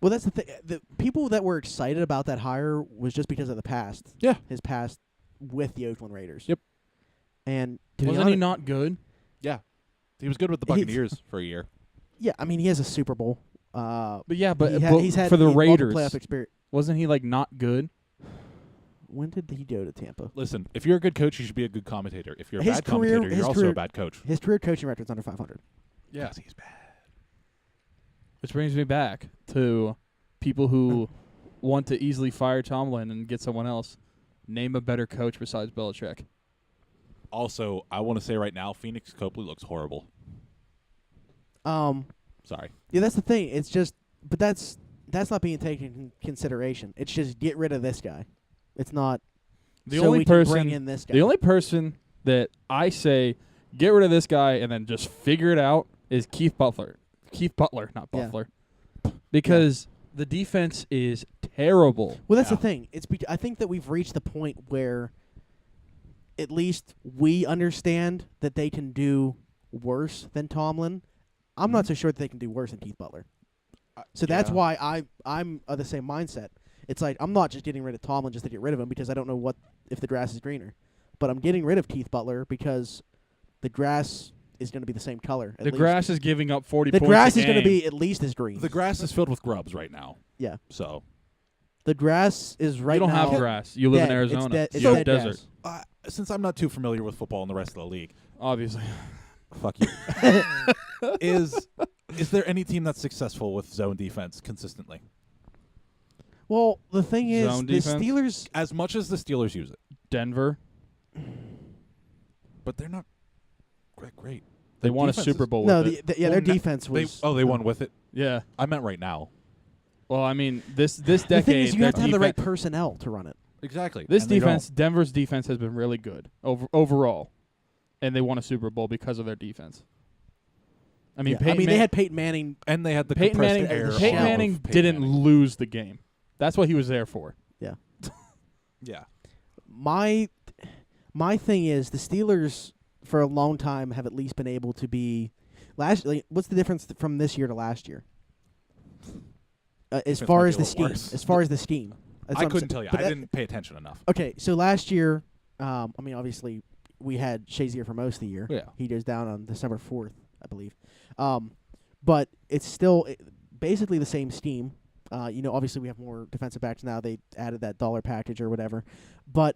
Well, that's the thing. The people that were excited about that hire was just because of the past. Yeah. His past with the Oakland Raiders. Yep. And to be Wasn't he honest- not good? Yeah. He was good with the He's- Buccaneers for a year. Yeah, I mean he has a Super Bowl. But yeah, but, he's had for the multiple Raiders, playoff experience. wasn't he like not good? When did he go to Tampa? Listen, if you're a good coach, you should be a good commentator. If you're a His bad career- commentator, his you're also career- a bad coach. His career coaching record's under 500. Yeah. He's bad. Which brings me back to people who want to easily fire Tomlin and get someone else. Name a better coach besides Belichick. Also, I want to say right now, Phoenix Copley looks horrible. Sorry. Yeah, that's the thing. It's just, but that's not being taken into consideration. It's just get rid of this guy. It's not. The so only we can person, bring in this guy. the only person that I say get rid of this guy and then just figure it out is Keith Butler. Keith Butler, not Yeah. Butler, because the defense is terrible. Well, that's Yeah. the thing. I think that we've reached the point where at least we understand that they can do worse than Tomlin. I'm not so sure that they can do worse than Keith Butler. So that's yeah. why I'm of the same mindset. It's like I'm not just getting rid of Tomlin just to get rid of him because I don't know what if the grass is greener. But I'm getting rid of Keith Butler because the grass is going to be the same color. The grass is giving up 40 The points grass a is going to game. be at least as green. The grass is filled with grubs right now. Yeah. So, The grass is right You don't now have grass. You live in dead. It's Arizona. dead- it's You have dead desert. grass. since I'm not too familiar with football and the rest of the league, Obviously. fuck you. Is there any team that's successful with zone defense consistently? Well, the thing is, Zone the defense? Steelers. As much as the Steelers use it, Denver. but they're not great. They Their won a defense Super is- Bowl No, with it. their Well, defense was. They won with it. Yeah. I meant right now. Well, I mean, this decade, the thing is, you their have to have the right defen- personnel to run it. Exactly. This And they defense, don't. Denver's defense has been really good overall, and they won a Super Bowl because of their defense. I mean, Yeah. they had Peyton Manning. And they had the Peyton compressed Manning. air. Peyton all of Manning Peyton didn't Manning. lose the game. That's what he was there for. Yeah. My thing is the Steelers for a long time have at least been able to be. What's the difference from this year to last year? As Defense far might as be the a scheme, little worse. as far as the scheme, That's I what I'm couldn't sa- tell you. but I that- didn't pay attention enough. Okay, so last year, I mean, obviously, we had Shazier for most of the year. Yeah. He goes down on December 4th, I believe. But it's still basically the same scheme. Obviously we have more defensive backs now. They added that dollar package or whatever. But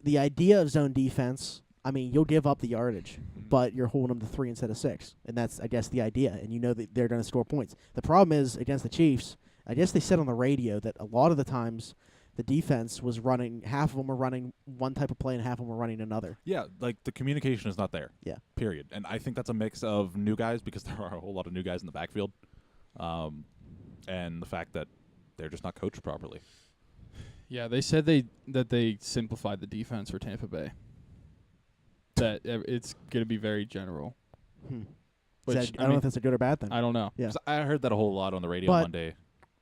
the idea of zone defense, I mean, you'll give up the yardage, but you're holding them to 3 instead of 6, and that's, I guess, the idea. And you know that they're going to score points. The problem is against the Chiefs. I guess they said on the radio that a lot of the times the defense was running. Half of them were running one type of play, and half of them were running another. Yeah, like the communication is not there. Yeah. Period. And I think that's a mix of new guys because there are a whole lot of new guys in the backfield, and the fact that they're just not coached properly. Yeah, they said that they simplified the defense for Tampa Bay. That it's going to be very general. Which, I don't know if that's a good or bad thing. I don't know. Yeah. 'Cause I heard that a whole lot on the radio But- Monday,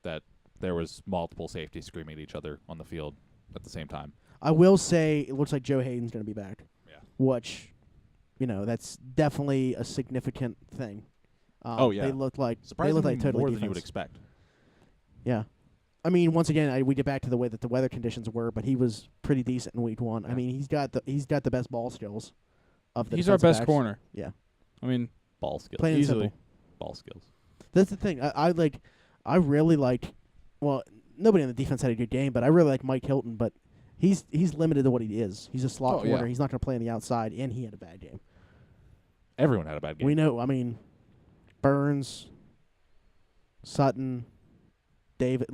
that there was multiple safeties screaming at each other on the field at the same time. I will say it looks like Joe Hayden's going to be back. Yeah. Which, that's definitely a significant thing. Oh, yeah. They look like Surprisingly totally more defense. than you would expect. Yeah. I mean, once again, we get back to the way that the weather conditions were, but he was pretty decent in week 1. I mean, he's got the best ball skills of the He's our defensive best backs. corner. Yeah. I mean, Ball skills. Plain and easily. simple. Ball skills. That's the thing. I really liked. Well, nobody on the defense had a good game, but I really like Mike Hilton. But he's limited to what he is. He's a slot corner. yeah. He's not going to play on the outside, and he had a bad game. Everyone had a bad game. We know. I mean, Burns, Sutton, David.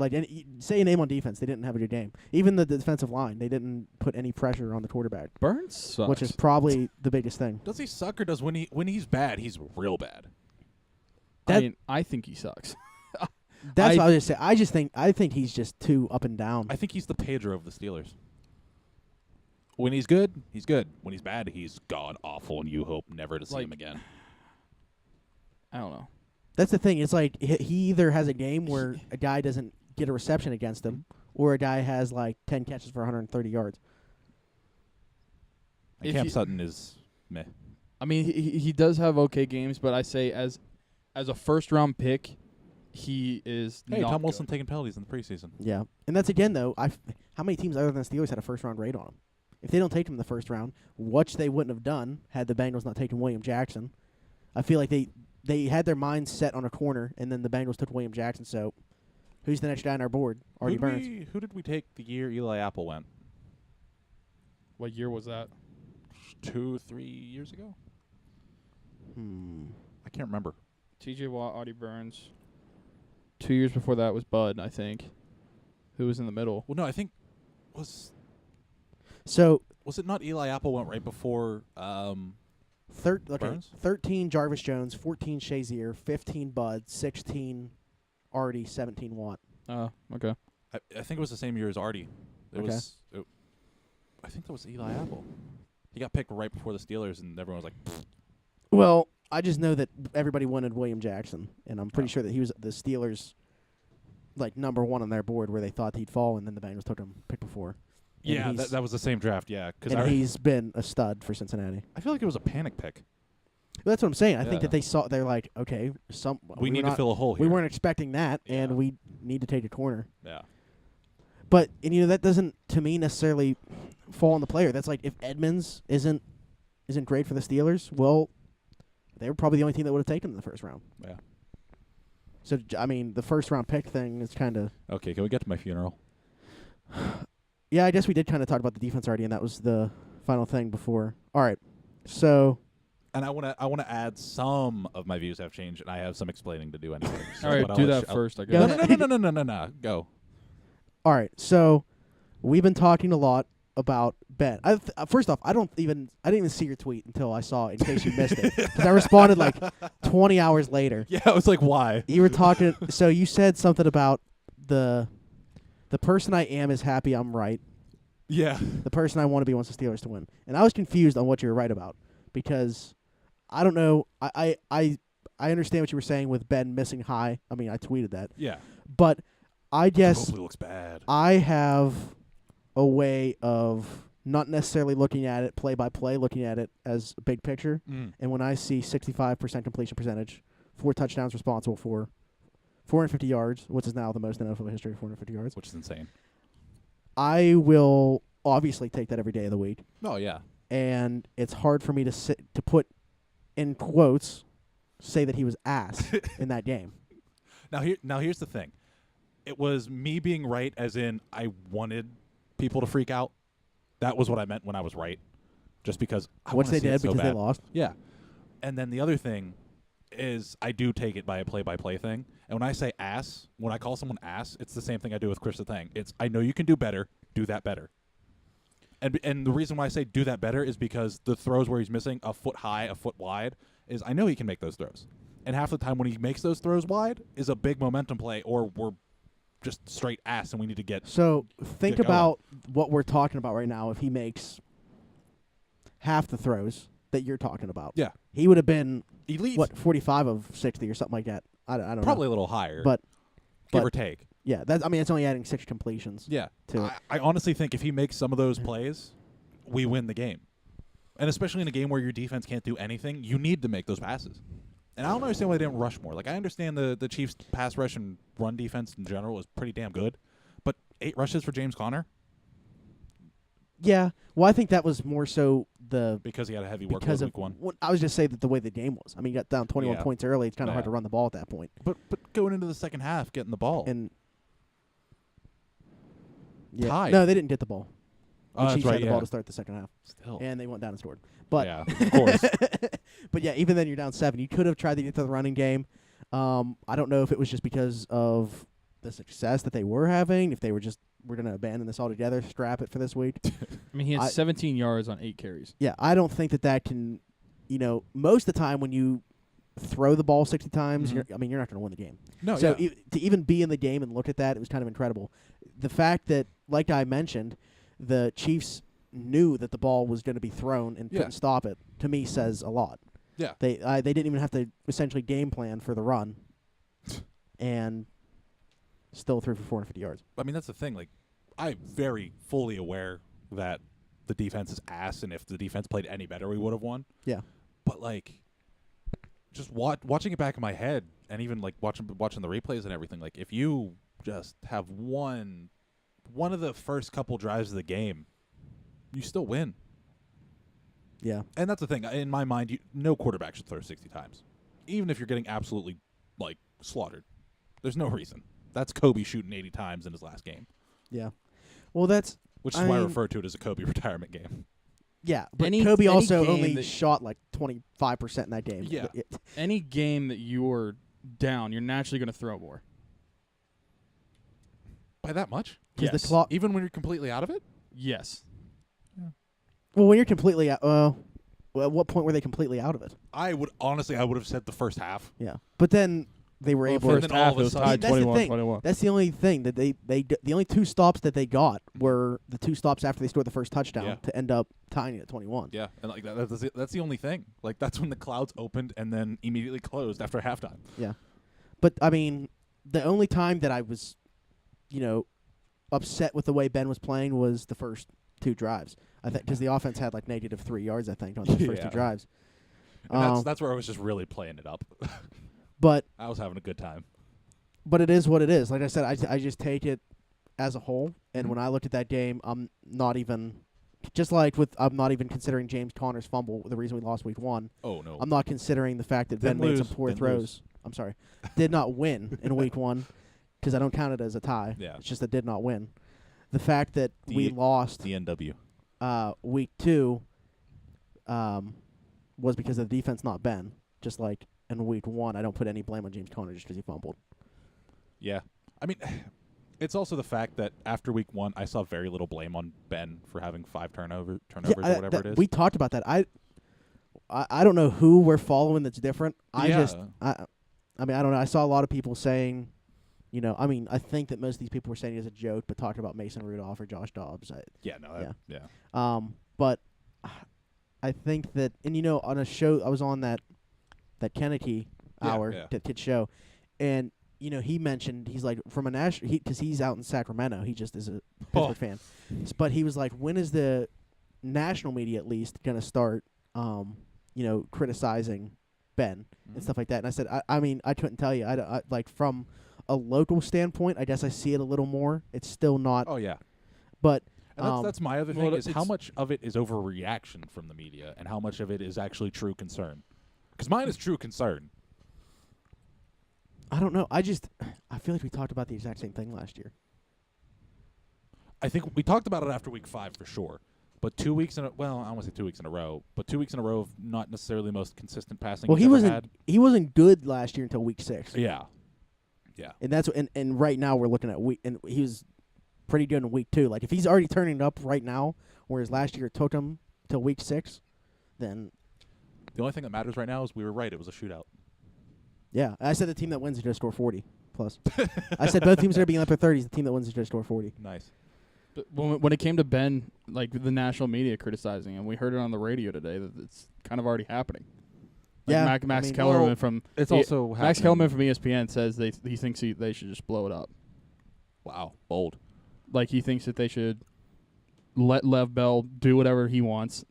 Say a name on defense. They didn't have a good game. Even the defensive line, they didn't put any pressure on the quarterback, Burns sucks. which is probably the biggest thing. Does he suck or does when he's bad, he's real bad? I that- mean, I think he sucks. That's what I was just saying. I think he's just too up and down. I think he's the Pedro of the Steelers. When he's good, he's good. When he's bad, he's god awful, and you hope never to see him again. I don't know. That's the thing. It's like he either has a game where a guy doesn't get a reception against him, or a guy has like 10 catches for 130 yards. And If Cam you- Sutton is meh. I mean, he does have okay games, but I say as a first-round pick, he is Hey, not Tom good. Wilson taking penalties in the preseason. Yeah, and that's again though. How many teams other than the Steelers had a first round grade on him? If they don't take him in the first round, which they wouldn't have done had the Bengals not taken William Jackson, I feel like they had their minds set on a corner, and then the Bengals took William Jackson. So, who's the next guy on our board? Artie Burns. Who did we take the year Eli Apple went? What year was that? 2-3 years ago? I can't remember. T.J. Watt, Audie Burns. 2 years before that was Bud, I think, who was in the middle. Well, no, I think So was it not Eli Apple went right before Burns? 13 Jarvis Jones, 14 Shazier, 15 Bud, 16 Artie, 17 Watt. Oh, okay. I think it was the same year as Artie. Okay. I think that was Eli Apple. He got picked right before the Steelers, and everyone was like, "Pfft." Well, I just know that everybody wanted William Jackson, and I'm pretty sure that he was the Steelers' number 1 on their board where they thought he'd fall, and then the Bengals took him pick before. And "Yeah, he's- that was the same draft." Yeah, because and he's been a stud for Cincinnati. I feel like it was a panic pick. That's what I'm saying. I think Yeah. that they're like, okay, We need to fill a hole here. We weren't expecting that, Yeah. and we need to take a corner. Yeah. But that doesn't to me necessarily fall on the player. That's like if Edmonds isn't great for the Steelers, well, they were probably the only team that would have taken him in the first round. Yeah. So I mean, the first round pick thing is kind of Okay, can we get to my funeral? yeah. I guess we did kind of talk about the defense already, and that was the final thing before. All right, so And I want to add some of my views have changed, and I have some explaining to do anyway. So, All right, but I'll do let that you- first, I Go guess. ahead. No. Go. all right, so we've been talking a lot about Ben. First off, I didn't even see your tweet until I saw it, in case you missed it, because I responded 20 hours later. Yeah, I was like, why? You were talking. So you said something about the person I am is happy I'm right. Yeah. The person I want to be wants the Steelers to win, and I was confused on what you were right about because I don't know. I understand what you were saying with Ben missing high. I mean, I tweeted that, Yeah. but I guess Hopefully looks bad. I have a way of not necessarily looking at it play by play, looking at it as a big picture. And when I see 65% completion percentage, 4 touchdowns responsible for 450 yards, which is now the most in NFL history, 450 yards, Which is insane. I will obviously take that every day of the week. Oh, yeah. And it's hard for me to put in quotes, say that he was ass in that game. Now here's the thing. It was me being right, as in I wanted people to freak out, That was what I meant when I was right. Just because I Which wanna they see it did so because they bad. lost. Yeah. And then the other thing is I do take it by a play-by-play thing. And when I say ass, when I call someone ass, it's the same thing I do with Chris Letang. It's I know you can do better, do that better. And the reason why I say do that better is because the throws where he's missing a foot high, a foot wide, is I know he can make those throws. And half the time when he makes those throws wide is a big momentum play, or we're just straight ass and we need to get So think Get going. about what we're talking about right now. If he makes half the throws that you're talking about, yeah. he would have been Elite, 45 of 60 or something like that. I don't probably know. a little higher, But give but- or take. Yeah, it's only adding 6 completions. Yeah. to it. I honestly think if he makes some of those plays, we win the game. And especially in a game where your defense can't do anything, you need to make those passes. And I don't understand why they didn't rush more. Like, I understand the Chiefs' pass rush and run defense in general is pretty damn good, but 8 rushes for James Conner Yeah. Well, I think that was more so because he had a heavy workload because of week 1. I was just saying that the way the game was. I mean, you got down 21 Yeah. points early. It's kind of hard Yeah. to run the ball at that point. But going into the second half, getting the ball. And yeah, Tied. no, they didn't get the ball. Oh, The that's Chiefs right, had the yeah. ball to start the second half, Still. and they went down and scored. But yeah, of course. but yeah, even then you're down 7. You could have tried to get to the running game. I don't know if it was just because of the success that they were having, if they were going to abandon this altogether, scrap it for this week. I mean, he had I- 17 yards on 8 carries. Yeah, I don't think that can, most of the time when you throw the ball 60 times, Mhm. you're not going to win the game. No, So yeah. to even be in the game and look at that, it was kind of incredible. The fact that, like I mentioned, the Chiefs knew that the ball was going to be thrown and Yeah. couldn't stop it, to me says a lot. Yeah. They didn't even have to essentially game plan for the run, and still threw for 450 yards. I mean, that's the thing. Like, I'm very fully aware that the defense is ass, and if the defense played any better, we would have won. Yeah. But like, just watching it back in my head, and even like watching the replays and everything. Like, if you just have one of the first couple drives of the game, you still win. Yeah. And that's the thing. In my mind, no quarterback should throw 60 times, even if you're getting absolutely like slaughtered. There's no reason. That's Kobe shooting 80 times in his last game, Yeah. Well, that's which is I why I mean- refer to it as a Kobe retirement game. yeah. But Any- Kobe any also game only that- shot like 25% in that game. Yeah. Any game that you're down, you're naturally going to throw more. By that much? 'Cause Yes. the clock. Even when you're completely out of it? Yes. Well, when you're completely out, well, at what point were they completely out of it? I would have said the first half. Yeah. But then they were Well, able. first then all half of it a was sudden- tied That's the thing. 21-21. That's the only thing that the only 2 stops that they got were the 2 stops after they scored the first touchdown Yeah. to end up tying it at 21. Yeah, and like that's the only thing. Like, that's when the clouds opened and then immediately closed after halftime. Yeah. But I mean, the only time that I was, upset with the way Ben was playing was the first 2 drives. I think because the offense had like -3 yards, I think, on those first 2 Yeah. drives. And that's where I was just really playing it up. But I was having a good time. it is what it is. Like I said, I just take it as a whole. And Mhm. when I looked at that game, I'm not even, just like I'm not even considering James Conner's fumble the reason we lost week 1. Oh no. I'm not considering the fact that Ben Didn't made some lose. poor Didn't throws. lose. I'm sorry, did not win in week 1 because I don't count it as a tie. Yeah. It's just that did not win. The fact that we The- lost DNW. week 2 was because of the defense, not Ben. Just like in week 1, I don't put any blame on James Conner just because he fumbled. Yeah. I mean, it's also the fact that after week 1, I saw very little blame on Ben for having 5 turnovers or whatever it is. We talked about that. I don't know who we're following that's different. I Yeah. mean, I don't know. I saw a lot of people saying, I think that most of these people were saying it as a joke, but talking about Mason Rudolph or Josh Dobbs. Yeah, no, yeah. But I think that, and on a show, I was on that Kennedy Yeah, hour, yeah. that kid show, and he mentioned he's like from a national, because he's out in Sacramento, he just is a Pittsburgh fan, but he was like, when is the national media at least going to start, criticizing Ben Mhm. and stuff like that? And I said, I mean, I couldn't tell you. I like from a local standpoint, I guess I see it a little more. It's still not, Oh yeah. but And that's my other well, thing is how it's- much of it is overreaction from the media and how much of it is actually true concern. Because mine is true concern. I don't know. I feel like we talked about the exact same thing last year. I think we talked about it after week 5 for sure. But 2 weeks I don't want to say 2 weeks in a row, but 2 weeks in a row of not necessarily the most consistent passing. Well, he's he ever wasn't had. he wasn't good last year until week 6. Yeah. And that's and right now we're looking at week, and he was pretty good in week 2. Like if he's already turning it up right now, whereas last year it took him till week 6, then The only thing that matters right now is we were right. It was a shootout. yeah, I said the team that wins is going to score 40 plus. I said both teams are going to be in upper 30s. The team that wins is going to score 40. Nice. But when it came to Ben, like the national media criticizing him, we heard it on the radio today that it's kind of already happening. Like Yeah, Max I mean, Kellerman well, from It's he- also Max happening- Kellerman from ESPN says he thinks they should just blow it up. Wow, bold. Like he thinks that they should let Lev Bell do whatever he wants.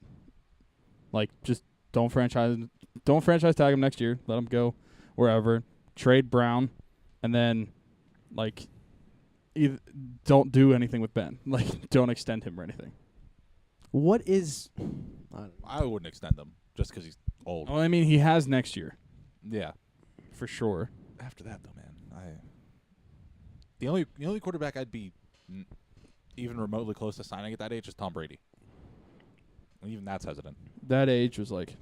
Like just don't franchise tag him next year. Let him go wherever. Trade Brown, and then like don't do anything with Ben. Like don't extend him or anything. What is I wouldn't extend them just because he's old. Well, I mean he has next year Yeah. for sure. After that, though, man, the only quarterback I'd be even remotely close to signing at that age is Tom Brady. And even that's hesitant. That age was like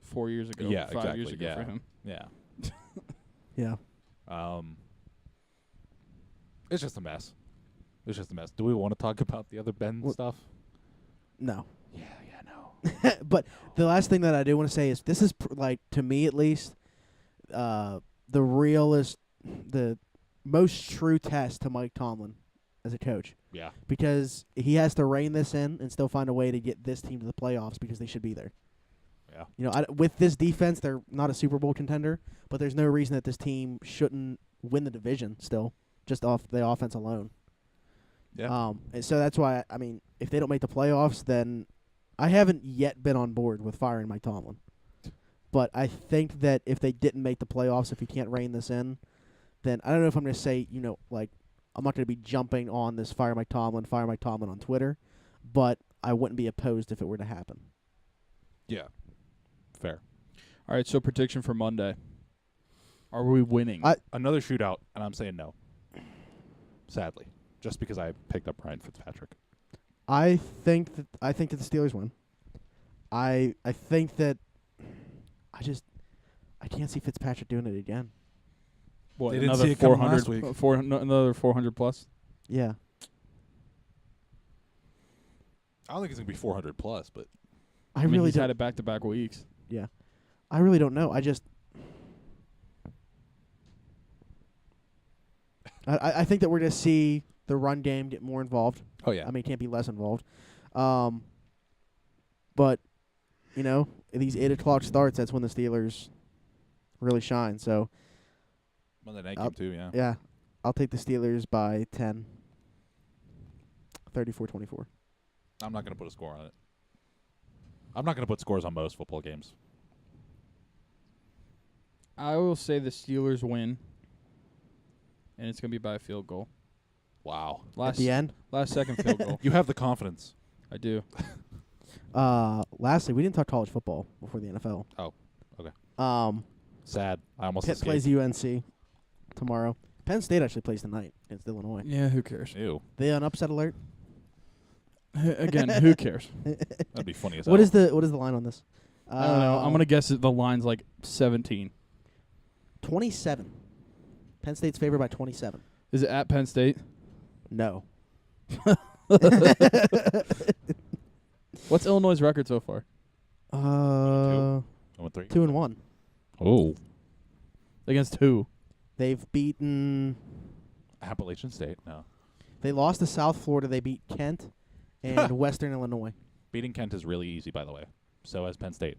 4 years ago. Yeah, 5 years exactly, ago yeah. for him. Yeah. yeah. It's just a mess. It's just a mess. Do we want to talk about the other Ben Well- stuff? No. Yeah, no. But the last thing that I do want to say is this is like to me at least the realest, the most true test to Mike Tomlin as a coach, Yeah. because he has to rein this in and still find a way to get this team to the playoffs because they should be there. Yeah. You know, with this defense, they're not a Super Bowl contender, but there's no reason that this team shouldn't win the division still, just off the offense alone. Yeah. And so that's why, I mean, if they don't make the playoffs, then I haven't yet been on board with firing Mike Tomlin. But I think that if they didn't make the playoffs, if he can't rein this in, then I don't know if I'm going to say, you know, like, I'm not going to be jumping on this fire Mike Tomlin on Twitter, but I wouldn't be opposed if it were to happen. Yeah. Fair. All right, so prediction for Monday. Are we winning? Another shootout, and I'm saying no. Sadly. Just because I picked up Ryan Fitzpatrick. I think that the Steelers win. I think that I can't see Fitzpatrick doing it again. What, They didn't another see it coming 400 last week. Another 400 plus? Yeah. I don't think it's going to be 400 plus, but I mean, really he's don't. had it back-to-back weeks. Yeah. I really don't know. I think that we're going to see the run game get more involved. oh yeah. I mean, it can't be less involved. But, you know, these 8 o'clock starts, that's when the Steelers really shine. So, Monday night game too, yeah. yeah, I'll take the Steelers by 10. 34-24. I'm not going to put a score on it. I'm not going to put scores on most football games. I will say the Steelers win, and it's going to be by a field goal. Wow. At the end. Last second field goal. You have the confidence. I do. Lastly, we didn't talk college football before the NFL. Oh, okay. Sad. I almost Pitt escaped. plays UNC tomorrow. Penn State actually plays tonight against Illinois. Yeah, who cares? Ew. They on upset alert? Again, who cares? That'd be funny as What hell. is the line on this? I don't know. I'm going to guess that the line's like 17. 27. Penn State's favored by 27. Is it at Penn State? No. What's Illinois' record so far? 0-3. 2-1. Oh. Against who? They've beaten. Appalachian State. No. They lost to South Florida. They beat Kent and Western Illinois. Beating Kent is really easy, by the way. So has Penn State.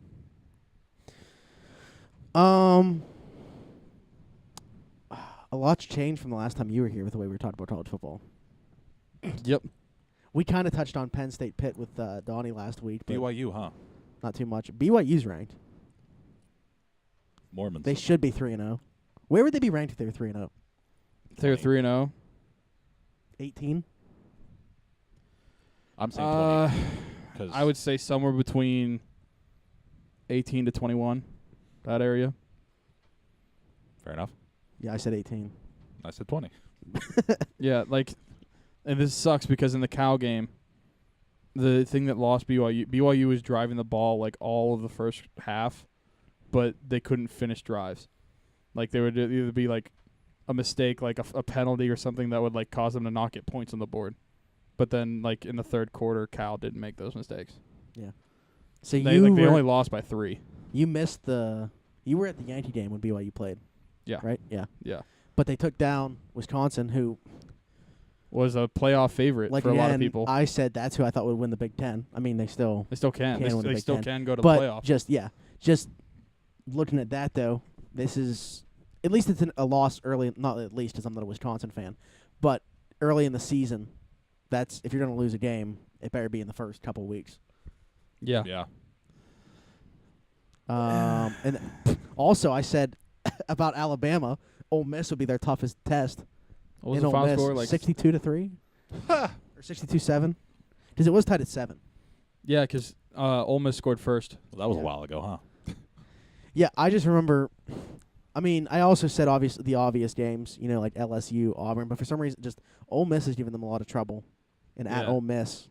A lot's changed from the last time you were here with the way we were talking about college football. Yep. We kind of touched on Penn State Pitt with Donnie last week, but BYU, huh? not too much. BYU's ranked. Mormons. They should be 3-0. Where would they be ranked if they were 3-0? They're 3-0. 18? I'm saying 20. 'Cause I would say somewhere between 18 to 21, that area. Fair enough. Yeah, I said 18. I said 20. Yeah, like, and this sucks because in the Cal game, the thing that lost BYU was driving the ball like all of the first half, but they couldn't finish drives. Like they would either be like a mistake, like a penalty or something that would like cause them to not get points on the board. But then like in the third quarter, Cal didn't make those mistakes. So They only lost by 3. you missed you were at the Yankee game when BYU played. Yeah. Right? Yeah. Yeah. But they took down Wisconsin, who, Was a playoff favorite like for a lot of again, people. I said that's who I thought would win the Big Ten. I mean, they still They still can. Can win the They Big still Ten. can go to the but playoff. just looking at that though, this is at least it's a loss early. Not at least, as I'm not a Wisconsin fan, but early in the season, that's if you're going to lose a game, it better be in the first couple weeks. Yeah. Yeah. And also, I said about Alabama, Ole Miss would be their toughest test. What was in the Ole final Miss, score? Like 62-3 or 62-7, because it was tied at 7. Yeah, because Ole Miss scored first. Well, that was Yeah. a while ago, huh? Yeah, I just remember. I mean, I also said the obvious games, like LSU, Auburn, but for some reason, just Ole Miss has given them a lot of trouble, and at Yeah. Ole Miss,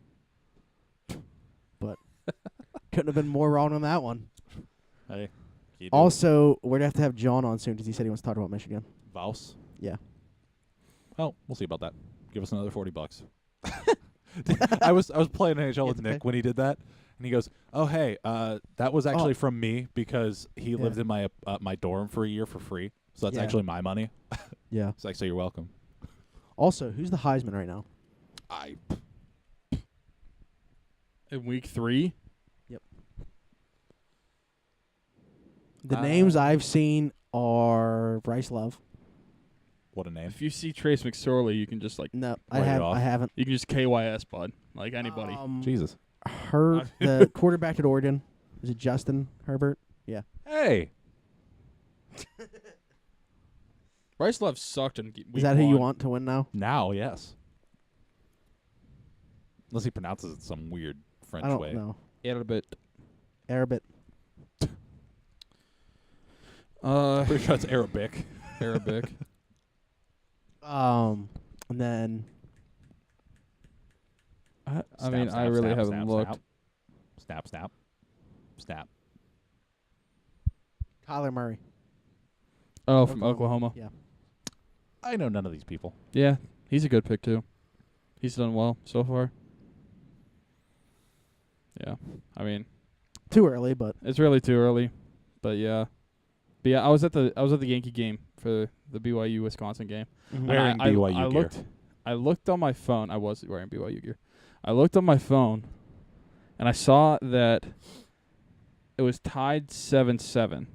but couldn't have been more wrong on that one. Hey. Also, we're gonna have to have John on soon because he said he wants to talk about Michigan. Vouse. Yeah. Oh, we'll see about that. Give us another $40. I was playing NHL with Okay. Nick when he did that, and he goes, "Oh hey, that was actually from me because he lived in my my dorm for a year for free, so that's Yeah. actually my money." Yeah. It's like, so you're welcome. Also, who's the Heisman right now? In week 3? The names I've seen are Bryce Love. What a name. If you see Trace McSorley, you can just like No, Write it off. I haven't. you can just KYS bud like anybody. Jesus. The quarterback at Oregon, is it Justin Herbert? Yeah. Hey. Bryce Love sucked in week Is that who you 1. want to win now? Now, yes. Unless he pronounces it some weird French I don't way. know. Arabic. Arabic. Pretty sure it's Arabic. Arabic. And then I Snap, mean, snap, I really snap, haven't snap, looked. Snap, snap. Snap. Kyler Murray. Oh, from Oklahoma. Yeah. I know none of these people. Yeah, he's a good pick too. He's done well so far. Yeah, I mean, Too early, but it's really too early, but yeah. But yeah, I was at the Yankee game for the BYU Wisconsin game. Mhm. Wearing I BYU gear. I looked on my phone. I was wearing BYU gear. I looked on my phone, and I saw that it was tied 7-7,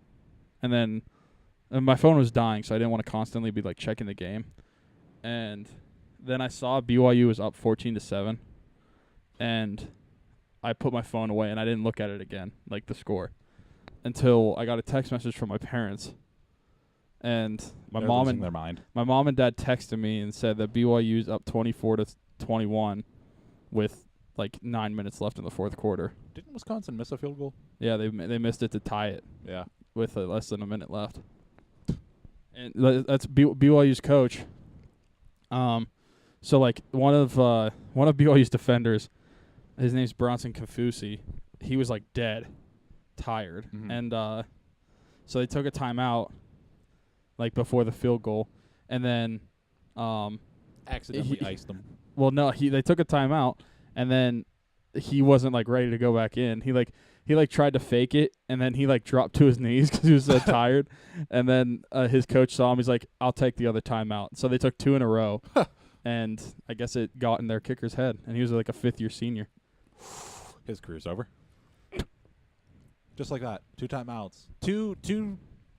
and my phone was dying, so I didn't want to constantly be like checking the game. And then I saw BYU was up 14-7, and I put my phone away and I didn't look at it again, like the score, until I got a text message from my parents. And my They're mom losing and their mind. my mom and dad texted me and said that BYU's up 24-21 with like 9 minutes left in the fourth quarter. Didn't Wisconsin miss a field goal? Yeah, they missed it to tie it Yeah. with less than a minute left. And that's BYU's coach. So like one of BYU's defenders, his name's Bronson Kafusi. He was like dead, tired, Mhm. and so they took a timeout, like before the field goal, and then Accidentally He- iced them. well, no, they took a timeout, and then he wasn't like ready to go back in. He tried to fake it, and then he like dropped to his knees because he was so tired. And then his coach saw him. He's like, "I'll take the other timeout." So they took 2 in a row, and I guess it got in their kicker's head, and he was like a 5th-year senior. His career's over. Just like that. 2 timeouts. Two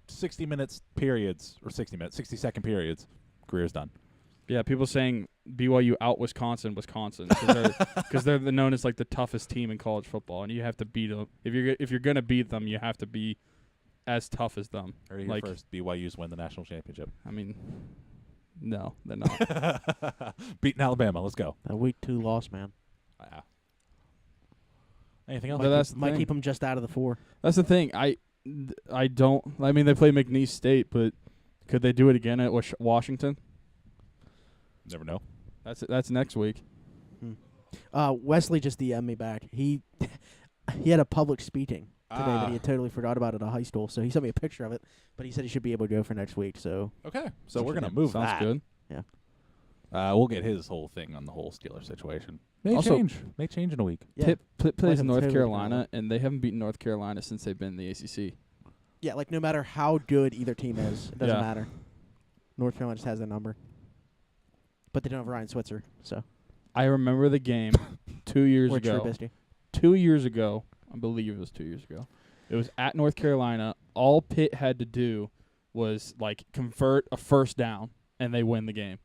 60 minutes periods, or 60-second periods. Career's done. Yeah, people saying BYU out Wisconsin because they're known as like the toughest team in college football, and you have to beat them. If you're gonna beat them, you have to be as tough as them. Heard it here Like, first. BYU's win the national championship. I mean, no, they're not. Beating Alabama. Let's go. a week 2 loss, man. Anything else? But that's the Might thing. keep them just out of the 4. That's the thing. I don't. I mean, they play McNeese State, but could they do it again at Washington? Never know. That's next week. Wesley just DM'd me back. He had a public speaking today that he had totally forgot about at a high school, so he sent me a picture of it. But he said he should be able to go for next week. So Okay, so we're gonna move Sounds that. good. We'll get his whole thing on the whole Steeler situation. May Also- change. May change in a week. yeah, Pitt plays Like, I'm North totally Carolina, and they haven't beaten North Carolina since they've been in the ACC. yeah. Like no matter how good either team is, it doesn't Yeah. matter. North Carolina just has their number, but they don't have Ryan Switzer. So I remember the game 2 years or ago. Trubisky. 2 years ago, I believe it was 2 years ago. It was at North Carolina. All Pitt had to do was like convert a first down, and they win the game.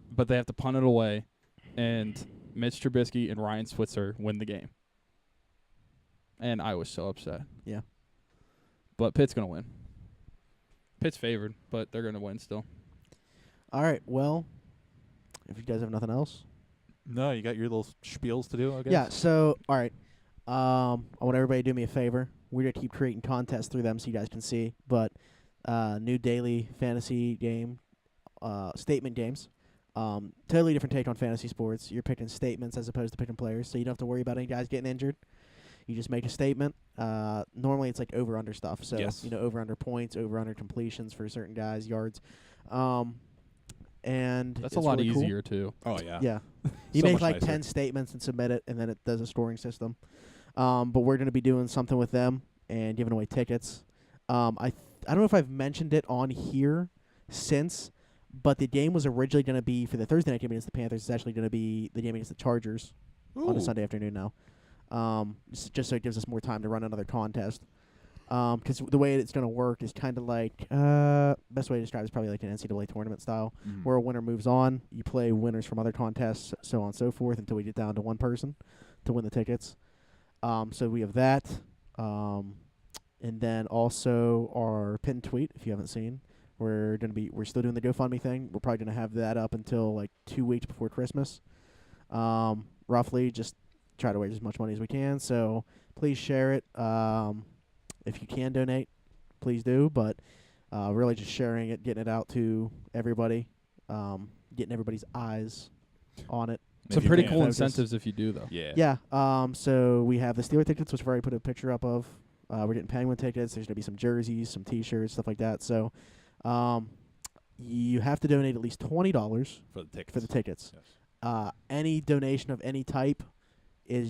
But they have to punt it away, and Mitch Trubisky and Ryan Switzer win the game. And I was so upset. Yeah. But Pitt's gonna win. Pitt's favored, but they're gonna win still. All right. Well, if you guys have nothing else. No, you got your little spiels to do, I guess? Yeah, so, all right. I want everybody to do me a favor. We're going to keep creating contests through them so you guys can see. But new daily fantasy game, statement games. Totally different take on fantasy sports. You're picking statements as opposed to picking players, so you don't have to worry about any guys getting injured. You just make a statement. Normally it's like over-under stuff. So, Yes. over-under points, over-under completions for certain guys, yards. And That's it's a lot really cool. easier too. Oh, yeah. Yeah. You So make much like nicer. 10 statements and submit it, and then it does a scoring system. But we're going to be doing something with them and giving away tickets. I don't know if I've mentioned it on here since, but the game was originally going to be for the Thursday night game against the Panthers. It's actually going to be the game against the Chargers on a Ooh. Sunday afternoon now. Just so it gives us more time to run another contest. Because the way it's going to work is kind of like best way to describe it is probably like an NCAA tournament style, Mhm. where a winner moves on. You play winners from other contests, so on and so forth, until we get down to one person to win the tickets. So we have that, and then also our pinned tweet. If you haven't seen, we're still doing the GoFundMe thing. We're probably gonna have that up until like 2 weeks before Christmas, roughly. Just try to raise as much money as we can. So please share it. If you can donate, please do. But really just sharing it, getting it out to everybody, getting everybody's eyes on it. Some Maybe pretty you cool can. focus. incentives if you do though. Yeah. Yeah. So we have the Steeler tickets, which I've already put a picture up of. We're getting Penguin tickets. There's going to be some jerseys, some T-shirts, stuff like that. So you have to donate at least $20 For the tickets. for the tickets. Yes. Any donation of any type you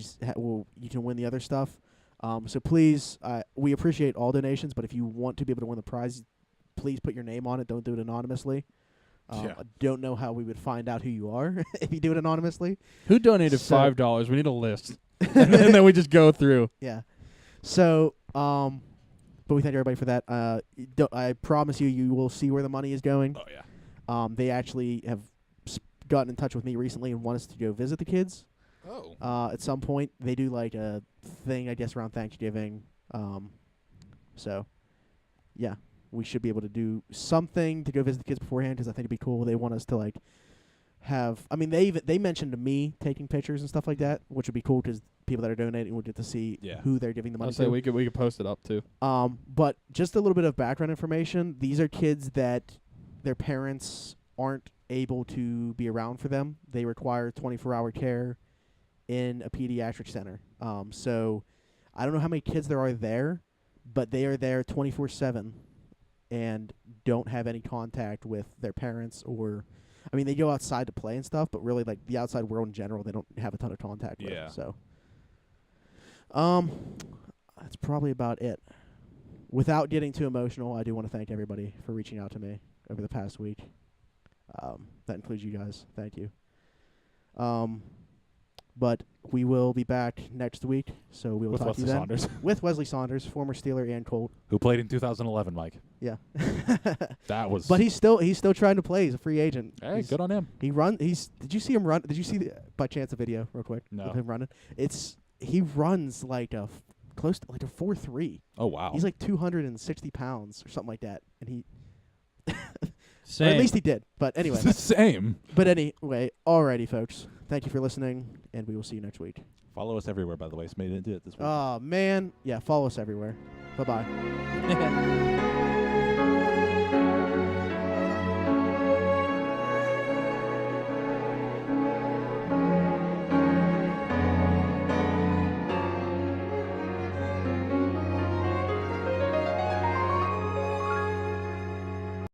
can win the other stuff. So please, we appreciate all donations, but if you want to be able to win the prize, please put your name on it. Don't do it anonymously. Yeah. I don't know how we would find out who you are if you do it anonymously. Who donated So- $5? We need a list, and then we just go through. Yeah. So, but we thank everybody for that. I promise you will see where the money is going. Oh, yeah. They actually have gotten in touch with me recently and want us to go visit the kids. Oh. At some point, they do like a thing, I guess, around Thanksgiving. So, yeah, we should be able to do something to go visit the kids beforehand because I think it'd be cool. They want us to like have. I mean, they mentioned to me taking pictures and stuff like that, which would be cool because people that are donating would get to see Yeah. who they're giving the money I'll say to. we could post it up too. But just a little bit of background information. These are kids that their parents aren't able to be around for them. They require 24-hour care in a pediatric center. So I don't know how many kids there are there, but they are there 24/7 and don't have any contact with their parents or I mean, they go outside to play and stuff, but really like the outside world in general, they don't have a ton of contact Yeah. with. So that's probably about it. Without getting too emotional, I do want to thank everybody for reaching out to me over the past week. That includes you guys. Thank you. But we will be back next week, so we will With talk to Wesley you then. Saunders. With Wesley Saunders, former Steeler and Colt. Who played in 2011, Mike. Yeah. That was... But he's still trying to play. He's a free agent. Hey, He's- good on him. Did you see him run? Did you see by chance a video real quick No. of him running? He runs like close to like a 4.3. Oh, wow. He's like 260 pounds or something like that, and he. Or Same. at least he did. But anyway. It's the same. But anyway, alrighty, folks. Thank you for listening, and we will see you next week. Follow us everywhere, by the way. Somebody didn't do it this week. Oh man, yeah. Follow us everywhere. Bye bye.